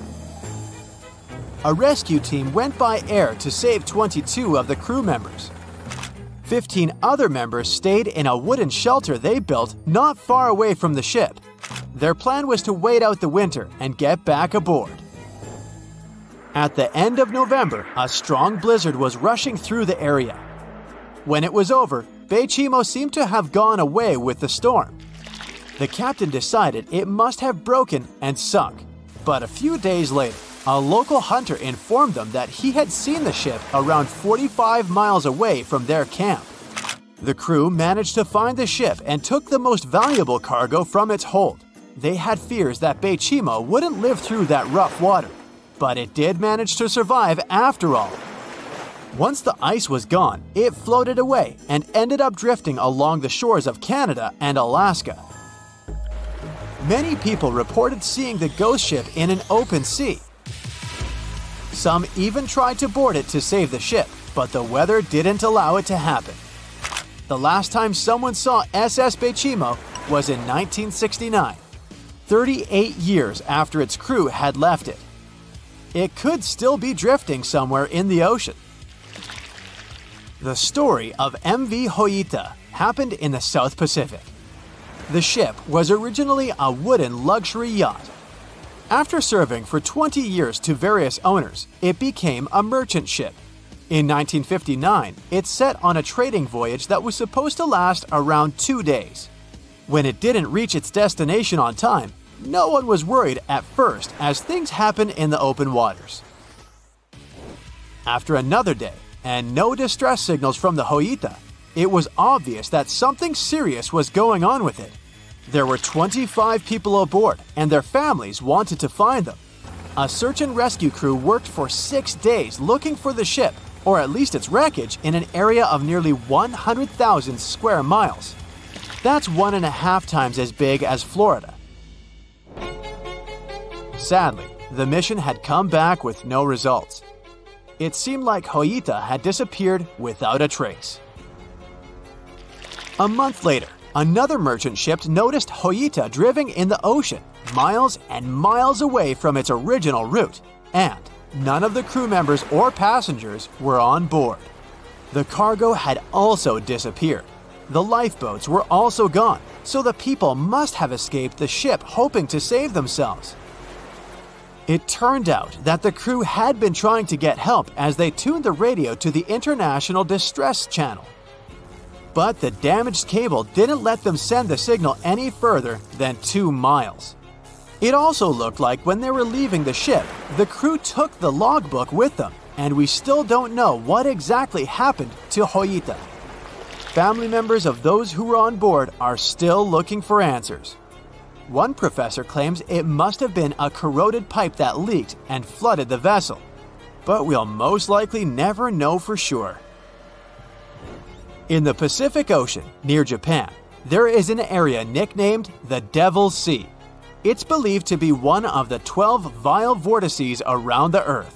A rescue team went by air to save 22 of the crew members. 15 other members stayed in a wooden shelter they built not far away from the ship. Their plan was to wait out the winter and get back aboard. At the end of November, a strong blizzard was rushing through the area. When it was over, Bay Chimo seemed to have gone away with the storm. The captain decided it must have broken and sunk, but a few days later, a local hunter informed them that he had seen the ship around 45 miles away from their camp. The crew managed to find the ship and took the most valuable cargo from its hold. They had fears that Bay Chimo wouldn't live through that rough water, but it did manage to survive after all. Once the ice was gone, it floated away and ended up drifting along the shores of Canada and Alaska. Many people reported seeing the ghost ship in an open sea. Some even tried to board it to save the ship, but the weather didn't allow it to happen. The last time someone saw SS Bay Chimo was in 1969, 38 years after its crew had left it. It could still be drifting somewhere in the ocean. The story of MV Hoita happened in the South Pacific. The ship was originally a wooden luxury yacht. After serving for 20 years to various owners, it became a merchant ship. In 1959, it set on a trading voyage that was supposed to last around 2 days. When it didn't reach its destination on time, no one was worried at first, as things happen in the open waters. After another day, and no distress signals from the Hoita, it was obvious that something serious was going on with it. There were 25 people aboard, and their families wanted to find them. A search and rescue crew worked for 6 days looking for the ship, or at least its wreckage, in an area of nearly 100,000 square miles. That's 1.5 times as big as Florida. Sadly, the mission had come back with no results. It seemed like Hoita had disappeared without a trace. A month later, another merchant ship noticed Hoita drifting in the ocean, miles and miles away from its original route, and none of the crew members or passengers were on board. The cargo had also disappeared. The lifeboats were also gone, so the people must have escaped the ship hoping to save themselves. It turned out that the crew had been trying to get help as they tuned the radio to the International Distress Channel. But the damaged cable didn't let them send the signal any further than 2 miles. It also looked like when they were leaving the ship, the crew took the logbook with them, and we still don't know what exactly happened to Hoita. Family members of those who were on board are still looking for answers. One professor claims it must have been a corroded pipe that leaked and flooded the vessel, but we'll most likely never know for sure. In the Pacific Ocean, near Japan, there is an area nicknamed the Devil's Sea. It's believed to be one of the 12 vile vortices around the Earth.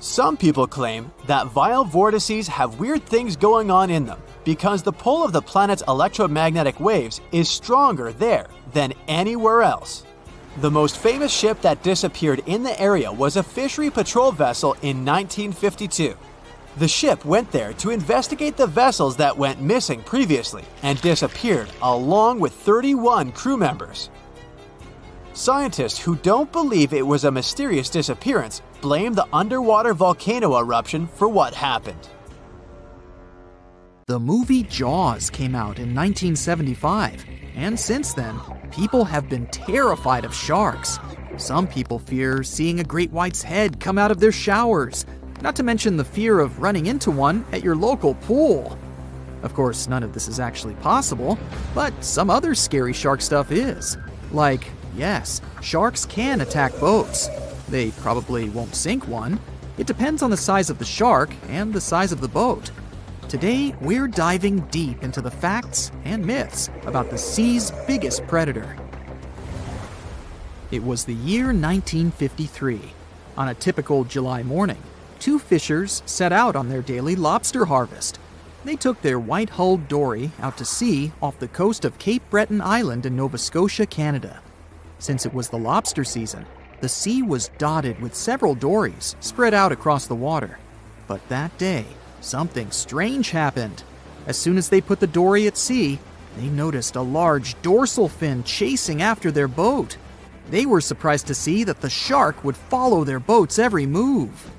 Some people claim that vile vortices have weird things going on in them because the pull of the planet's electromagnetic waves is stronger there than anywhere else. The most famous ship that disappeared in the area was a fishery patrol vessel in 1952. The ship went there to investigate the vessels that went missing previously and disappeared along with 31 crew members. Scientists who don't believe it was a mysterious disappearance blame the underwater volcano eruption for what happened. The movie Jaws came out in 1975, and since then, people have been terrified of sharks. Some people fear seeing a great white's head come out of their showers, not to mention the fear of running into one at your local pool. Of course, none of this is actually possible, but some other scary shark stuff is. Like, yes, sharks can attack boats. They probably won't sink one. It depends on the size of the shark and the size of the boat. Today, we're diving deep into the facts and myths about the sea's biggest predator. It was the year 1953. On a typical July morning, two fishers set out on their daily lobster harvest. They took their white-hulled dory out to sea off the coast of Cape Breton Island in Nova Scotia, Canada. Since it was the lobster season, the sea was dotted with several dories spread out across the water. But that day, something strange happened. As soon as they put the dory at sea, they noticed a large dorsal fin chasing after their boat. They were surprised to see that the shark would follow their boat's every move.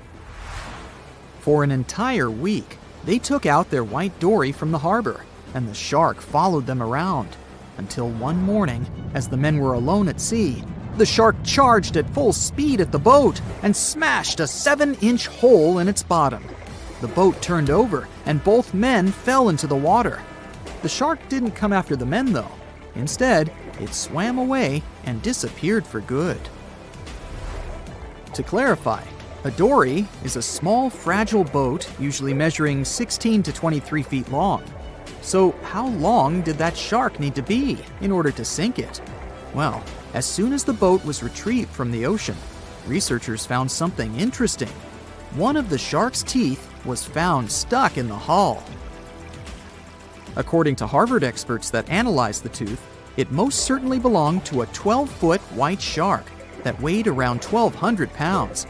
For an entire week, they took out their white dory from the harbor, and the shark followed them around. Until one morning, as the men were alone at sea, the shark charged at full speed at the boat and smashed a 7-inch hole in its bottom. The boat turned over, and both men fell into the water. The shark didn't come after the men, though. Instead, it swam away and disappeared for good. To clarify, a dory is a small, fragile boat usually measuring 16 to 23 feet long. So how long did that shark need to be in order to sink it? Well, as soon as the boat was retrieved from the ocean, researchers found something interesting. One of the shark's teeth was found stuck in the hull. According to Harvard experts that analyzed the tooth, it most certainly belonged to a 12-foot white shark that weighed around 1,200 pounds.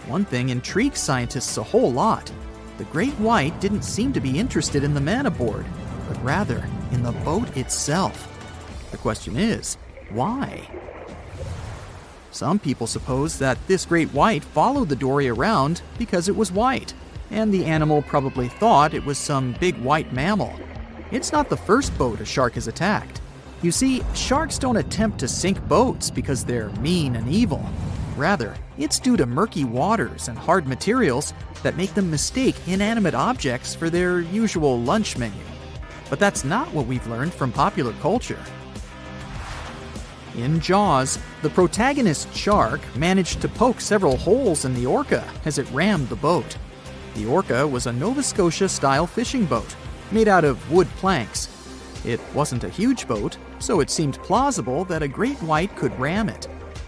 One thing intrigued scientists a whole lot. The great white didn't seem to be interested in the men aboard, but rather in the boat itself. The question is, why? Some people suppose that this great white followed the dory around because it was white, and the animal probably thought it was some big white mammal. It's not the first boat a shark has attacked. You see, sharks don't attempt to sink boats because they're mean and evil. Rather, it's due to murky waters and hard materials that make them mistake inanimate objects for their usual lunch menu. But that's not what we've learned from popular culture. In Jaws, the protagonist shark managed to poke several holes in the orca as it rammed the boat. The orca was a Nova Scotia-style fishing boat made out of wood planks. It wasn't a huge boat, so it seemed plausible that a great white could ram it.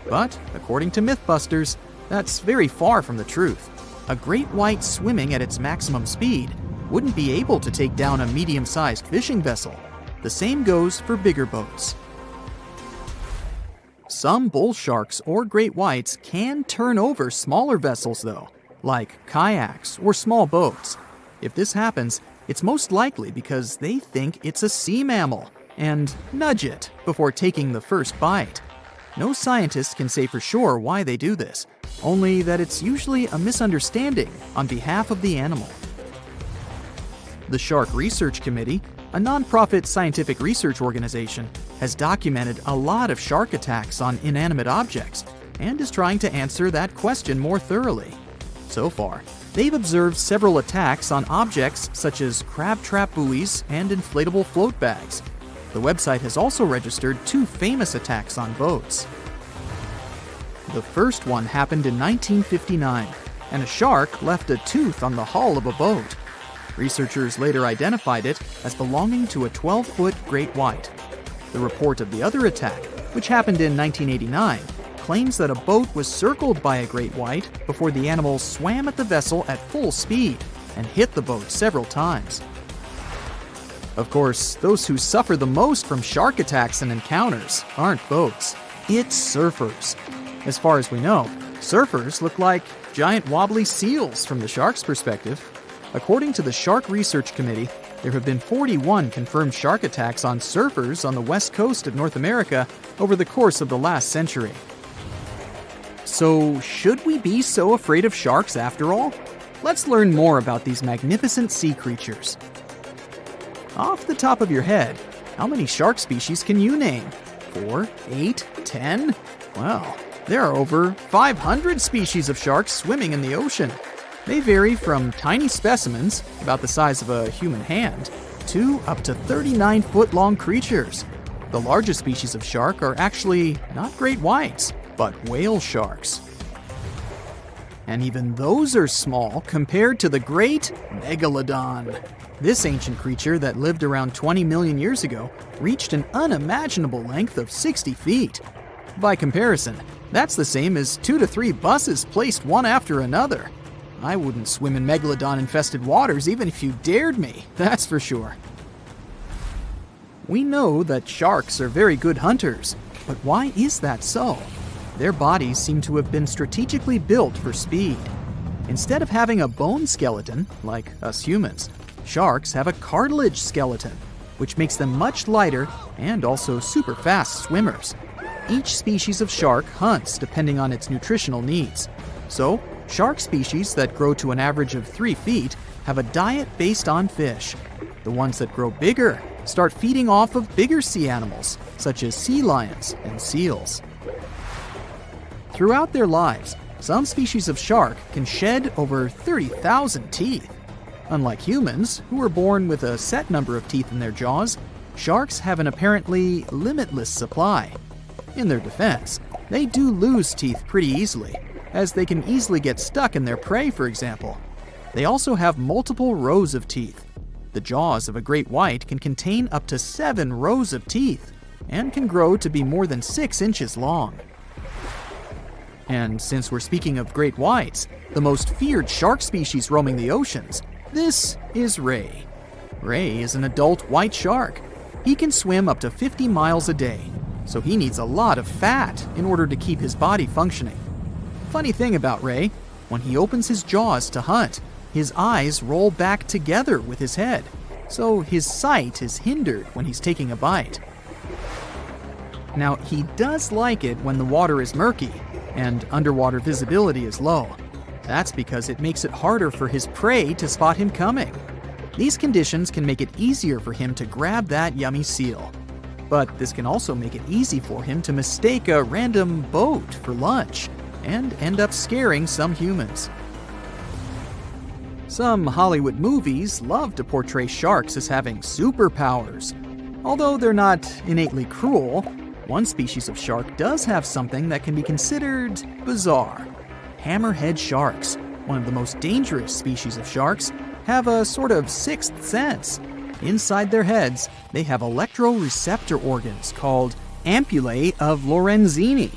But, according to Mythbusters, that's very far from the truth. A great white swimming at its maximum speed wouldn't be able to take down a medium-sized fishing vessel. The same goes for bigger boats. Some bull sharks or great whites can turn over smaller vessels, though, like kayaks or small boats. If this happens, it's most likely because they think it's a sea mammal and nudge it before taking the first bite. No scientist can say for sure why they do this, only that it's usually a misunderstanding on behalf of the animal. The Shark Research Committee, a nonprofit scientific research organization, has documented a lot of shark attacks on inanimate objects and is trying to answer that question more thoroughly. So far, they've observed several attacks on objects such as crab trap buoys and inflatable float bags. The website has also registered 2 famous attacks on boats. The first one happened in 1959, and a shark left a tooth on the hull of a boat. Researchers later identified it as belonging to a 12-foot great white. The report of the other attack, which happened in 1989, claims that a boat was circled by a great white before the animal swam at the vessel at full speed and hit the boat several times. Of course, those who suffer the most from shark attacks and encounters aren't boats, it's surfers. As far as we know, surfers look like giant wobbly seals from the shark's perspective. According to the Shark Research Committee, there have been 41 confirmed shark attacks on surfers on the west coast of North America over the course of the last century. So, should we be so afraid of sharks after all? Let's learn more about these magnificent sea creatures. Off the top of your head, how many shark species can you name? 4, 8, 10? Well, there are over 500 species of sharks swimming in the ocean. They vary from tiny specimens, about the size of a human hand, to up to 39-foot-long creatures. The largest species of shark are actually not great whites, but whale sharks. And even those are small compared to the great megalodon. This ancient creature that lived around 20 million years ago reached an unimaginable length of 60 feet. By comparison, that's the same as 2 to 3 buses placed one after another. I wouldn't swim in megalodon-infested waters even if you dared me, that's for sure. We know that sharks are very good hunters, but why is that so? Their bodies seem to have been strategically built for speed. Instead of having a bone skeleton, like us humans, sharks have a cartilage skeleton, which makes them much lighter and also super fast swimmers. Each species of shark hunts depending on its nutritional needs. So, shark species that grow to an average of 3 feet have a diet based on fish. The ones that grow bigger start feeding off of bigger sea animals, such as sea lions and seals. Throughout their lives, some species of shark can shed over 30,000 teeth. Unlike humans, who are born with a set number of teeth in their jaws, sharks have an apparently limitless supply. In their defense, they do lose teeth pretty easily, as they can easily get stuck in their prey, for example. They also have multiple rows of teeth. The jaws of a great white can contain up to 7 rows of teeth, and can grow to be more than 6 inches long. And since we're speaking of great whites, the most feared shark species roaming the oceans, this is ray. Ray is an adult white shark. He can swim up to 50 miles a day, so he needs a lot of fat in order to keep his body functioning. Funny thing about Ray, when he opens his jaws to hunt, his eyes roll back together with his head, so his sight is hindered when he's taking a bite. Now, he does like it when the water is murky and underwater visibility is low. That's because it makes it harder for his prey to spot him coming. These conditions can make it easier for him to grab that yummy seal. But this can also make it easy for him to mistake a random boat for lunch and end up scaring some humans. Some Hollywood movies love to portray sharks as having superpowers. Although they're not innately cruel, one species of shark does have something that can be considered bizarre. Hammerhead sharks, one of the most dangerous species of sharks, have a sort of sixth sense. Inside their heads, they have electroreceptor organs called ampullae of Lorenzini.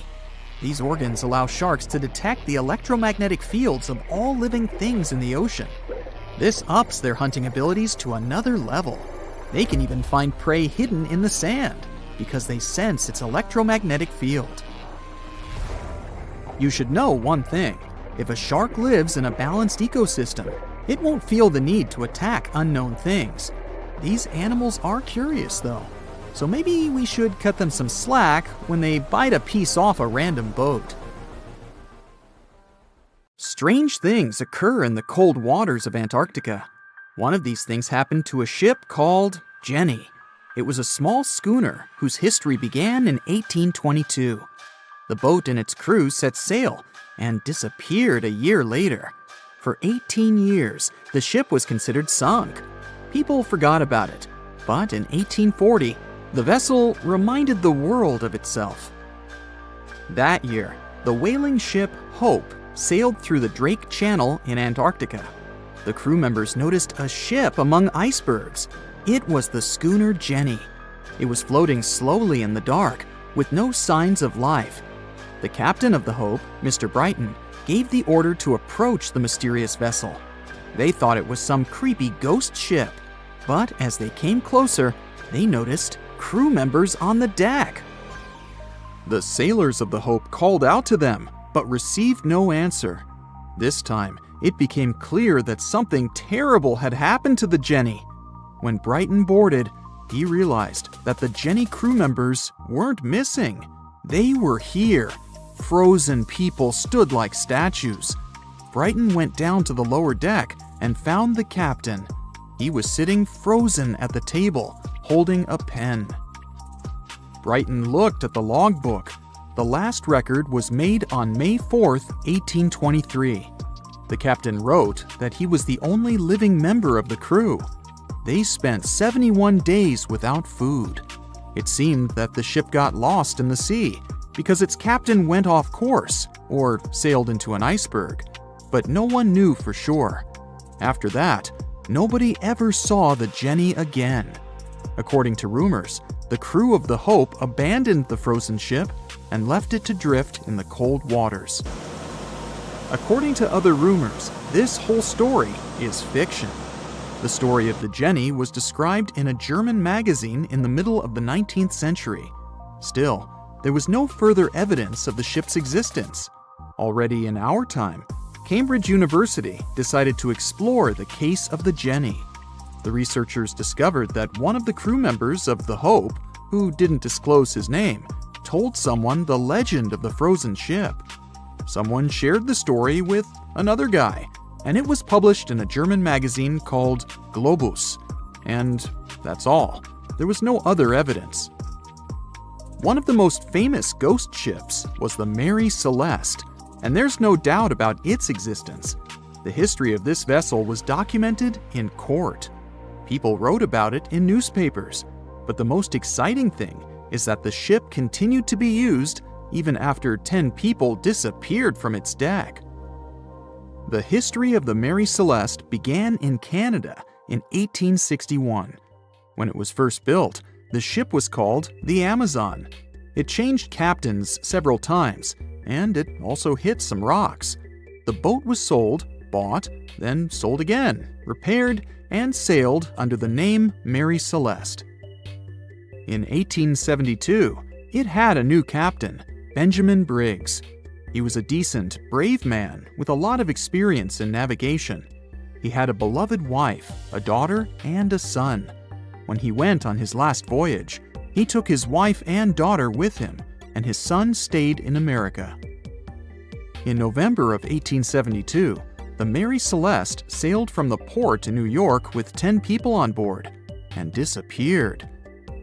These organs allow sharks to detect the electromagnetic fields of all living things in the ocean. This ups their hunting abilities to another level. They can even find prey hidden in the sand because they sense its electromagnetic field. You should know one thing. If a shark lives in a balanced ecosystem, it won't feel the need to attack unknown things. These animals are curious, though, so maybe we should cut them some slack when they bite a piece off a random boat. Strange things occur in the cold waters of Antarctica. One of these things happened to a ship called Jenny. It was a small schooner whose history began in 1822. The boat and its crew set sail and disappeared a year later. For 18 years, the ship was considered sunk. People forgot about it, but in 1840, the vessel reminded the world of itself. That year, the whaling ship Hope sailed through the Drake Channel in Antarctica. The crew members noticed a ship among icebergs. It was the schooner Jenny. It was floating slowly in the dark, with no signs of life. The captain of the Hope, Mr. Brighton, gave the order to approach the mysterious vessel. They thought it was some creepy ghost ship, but as they came closer, they noticed crew members on the deck. The sailors of the Hope called out to them, but received no answer. This time, it became clear that something terrible had happened to the Jenny. When Brighton boarded, he realized that the Jenny crew members weren't missing. They were here. Frozen people stood like statues. Brighton went down to the lower deck and found the captain. He was sitting frozen at the table, holding a pen. Brighton looked at the logbook. The last record was made on May 4th, 1823. The captain wrote that he was the only living member of the crew. They spent 71 days without food. It seemed that the ship got lost in the sea because its captain went off course or sailed into an iceberg, but no one knew for sure. After that, nobody ever saw the Jenny again. According to rumors, the crew of the Hope abandoned the frozen ship and left it to drift in the cold waters. According to other rumors, this whole story is fiction. The story of the Jenny was described in a German magazine in the middle of the 19th century. Still, there was no further evidence of the ship's existence. Already in our time, Cambridge University decided to explore the case of the Jenny. The researchers discovered that one of the crew members of the Hope, who didn't disclose his name, told someone the legend of the frozen ship. Someone shared the story with another guy, and it was published in a German magazine called Globus. And that's all. There was no other evidence. One of the most famous ghost ships was the Mary Celeste, and there's no doubt about its existence. The history of this vessel was documented in court. People wrote about it in newspapers, but the most exciting thing is that the ship continued to be used even after 10 people disappeared from its deck. The history of the Mary Celeste began in Canada in 1861. When it was first built, the ship was called the Amazon. It changed captains several times, and it also hit some rocks. The boat was sold, bought, then sold again, repaired, and sailed under the name Mary Celeste. In 1872, it had a new captain, Benjamin Briggs. He was a decent, brave man with a lot of experience in navigation. He had a beloved wife, a daughter, and a son. When he went on his last voyage, he took his wife and daughter with him, and his son stayed in America. In November of 1872, the Mary Celeste sailed from the port in New York with 10 people on board and disappeared.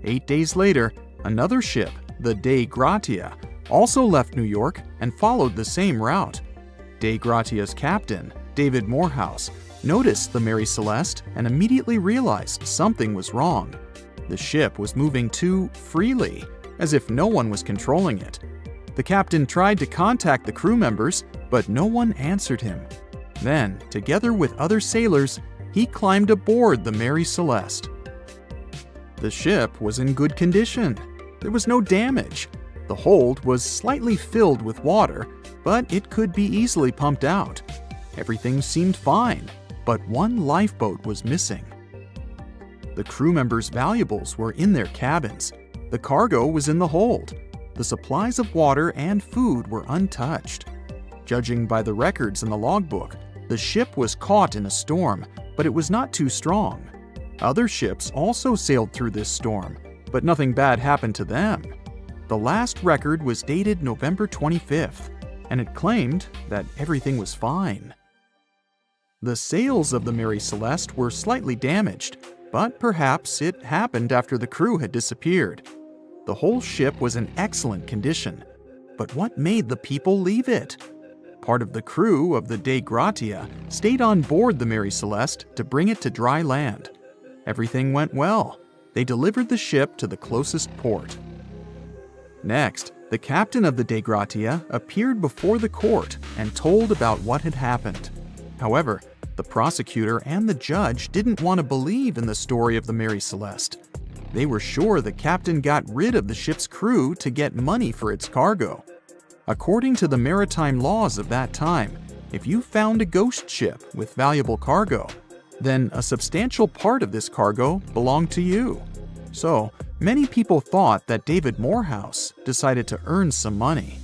8 days later, another ship, the Dei Gratia, also left New York and followed the same route. Dei Gratia's captain, David Morehouse, noticed the Mary Celeste and immediately realized something was wrong. The ship was moving too freely, as if no one was controlling it. The captain tried to contact the crew members, but no one answered him. Then, together with other sailors, he climbed aboard the Mary Celeste. The ship was in good condition. There was no damage. The hold was slightly filled with water, but it could be easily pumped out. Everything seemed fine, but one lifeboat was missing. The crew members' valuables were in their cabins. The cargo was in the hold. The supplies of water and food were untouched. Judging by the records in the logbook, the ship was caught in a storm, but it was not too strong. Other ships also sailed through this storm, but nothing bad happened to them. The last record was dated November 25th, and it claimed that everything was fine. The sails of the Mary Celeste were slightly damaged, but perhaps it happened after the crew had disappeared. The whole ship was in excellent condition, but what made the people leave it? Part of the crew of the Dei Gratia stayed on board the Mary Celeste to bring it to dry land. Everything went well. They delivered the ship to the closest port. Next, the captain of the Dei Gratia appeared before the court and told about what had happened. However, the prosecutor and the judge didn't want to believe in the story of the Mary Celeste. They were sure the captain got rid of the ship's crew to get money for its cargo. According to the maritime laws of that time, if you found a ghost ship with valuable cargo, then a substantial part of this cargo belonged to you. So, many people thought that David Morehouse decided to earn some money.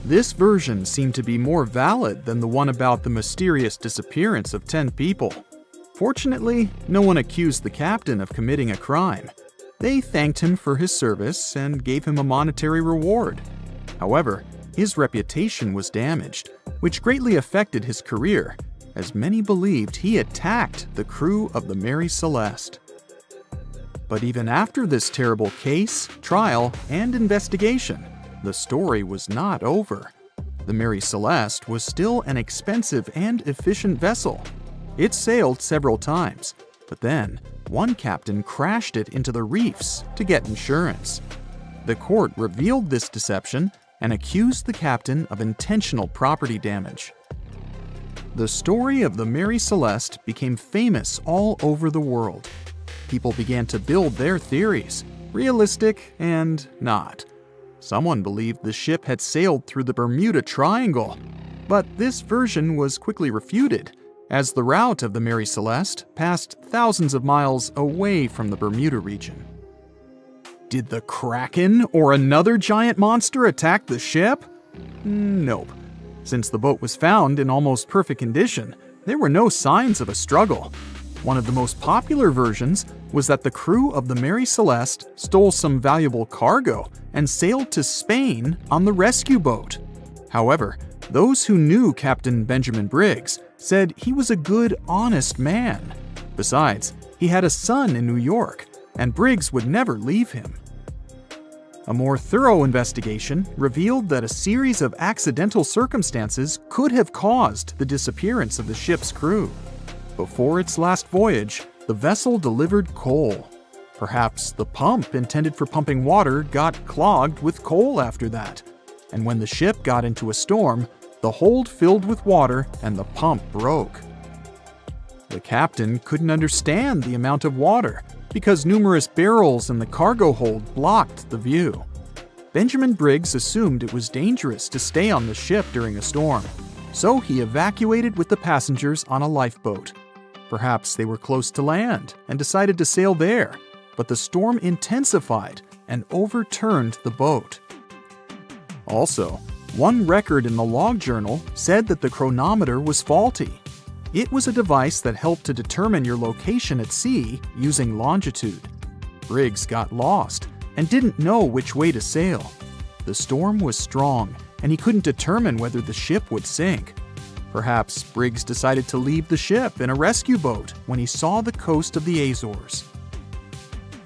This version seemed to be more valid than the one about the mysterious disappearance of 10 people. Fortunately, no one accused the captain of committing a crime. They thanked him for his service and gave him a monetary reward. However, his reputation was damaged, which greatly affected his career, as many believed he attacked the crew of the Mary Celeste. But even after this terrible case, trial, and investigation, the story was not over. The Mary Celeste was still an expensive and efficient vessel. It sailed several times, but then one captain crashed it into the reefs to get insurance. The court revealed this deception and accused the captain of intentional property damage. The story of the Mary Celeste became famous all over the world. People began to build their theories, realistic and not. Someone believed the ship had sailed through the Bermuda Triangle, but this version was quickly refuted, as the route of the Mary Celeste passed thousands of miles away from the Bermuda region. Did the Kraken or another giant monster attack the ship? Nope. Since the boat was found in almost perfect condition, there were no signs of a struggle. One of the most popular versions was that the crew of the Mary Celeste stole some valuable cargo and sailed to Spain on the rescue boat. However, those who knew Captain Benjamin Briggs said he was a good, honest man. Besides, he had a son in New York, and Briggs would never leave him. A more thorough investigation revealed that a series of accidental circumstances could have caused the disappearance of the ship's crew. Before its last voyage, the vessel delivered coal. Perhaps the pump intended for pumping water got clogged with coal after that, and when the ship got into a storm, the hold filled with water and the pump broke. The captain couldn't understand the amount of water because numerous barrels in the cargo hold blocked the view. Benjamin Briggs assumed it was dangerous to stay on the ship during a storm, so he evacuated with the passengers on a lifeboat. Perhaps they were close to land and decided to sail there, but the storm intensified and overturned the boat. Also, one record in the log journal said that the chronometer was faulty. It was a device that helped to determine your location at sea using longitude. Briggs got lost and didn't know which way to sail. The storm was strong, and he couldn't determine whether the ship would sink. Perhaps Briggs decided to leave the ship in a rescue boat when he saw the coast of the Azores.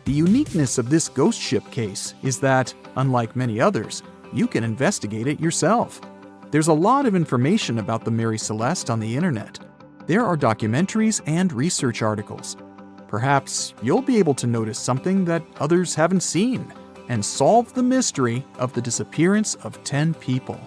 The uniqueness of this ghost ship case is that, unlike many others, you can investigate it yourself. There's a lot of information about the Mary Celeste on the internet. There are documentaries and research articles. Perhaps you'll be able to notice something that others haven't seen and solve the mystery of the disappearance of 10 people.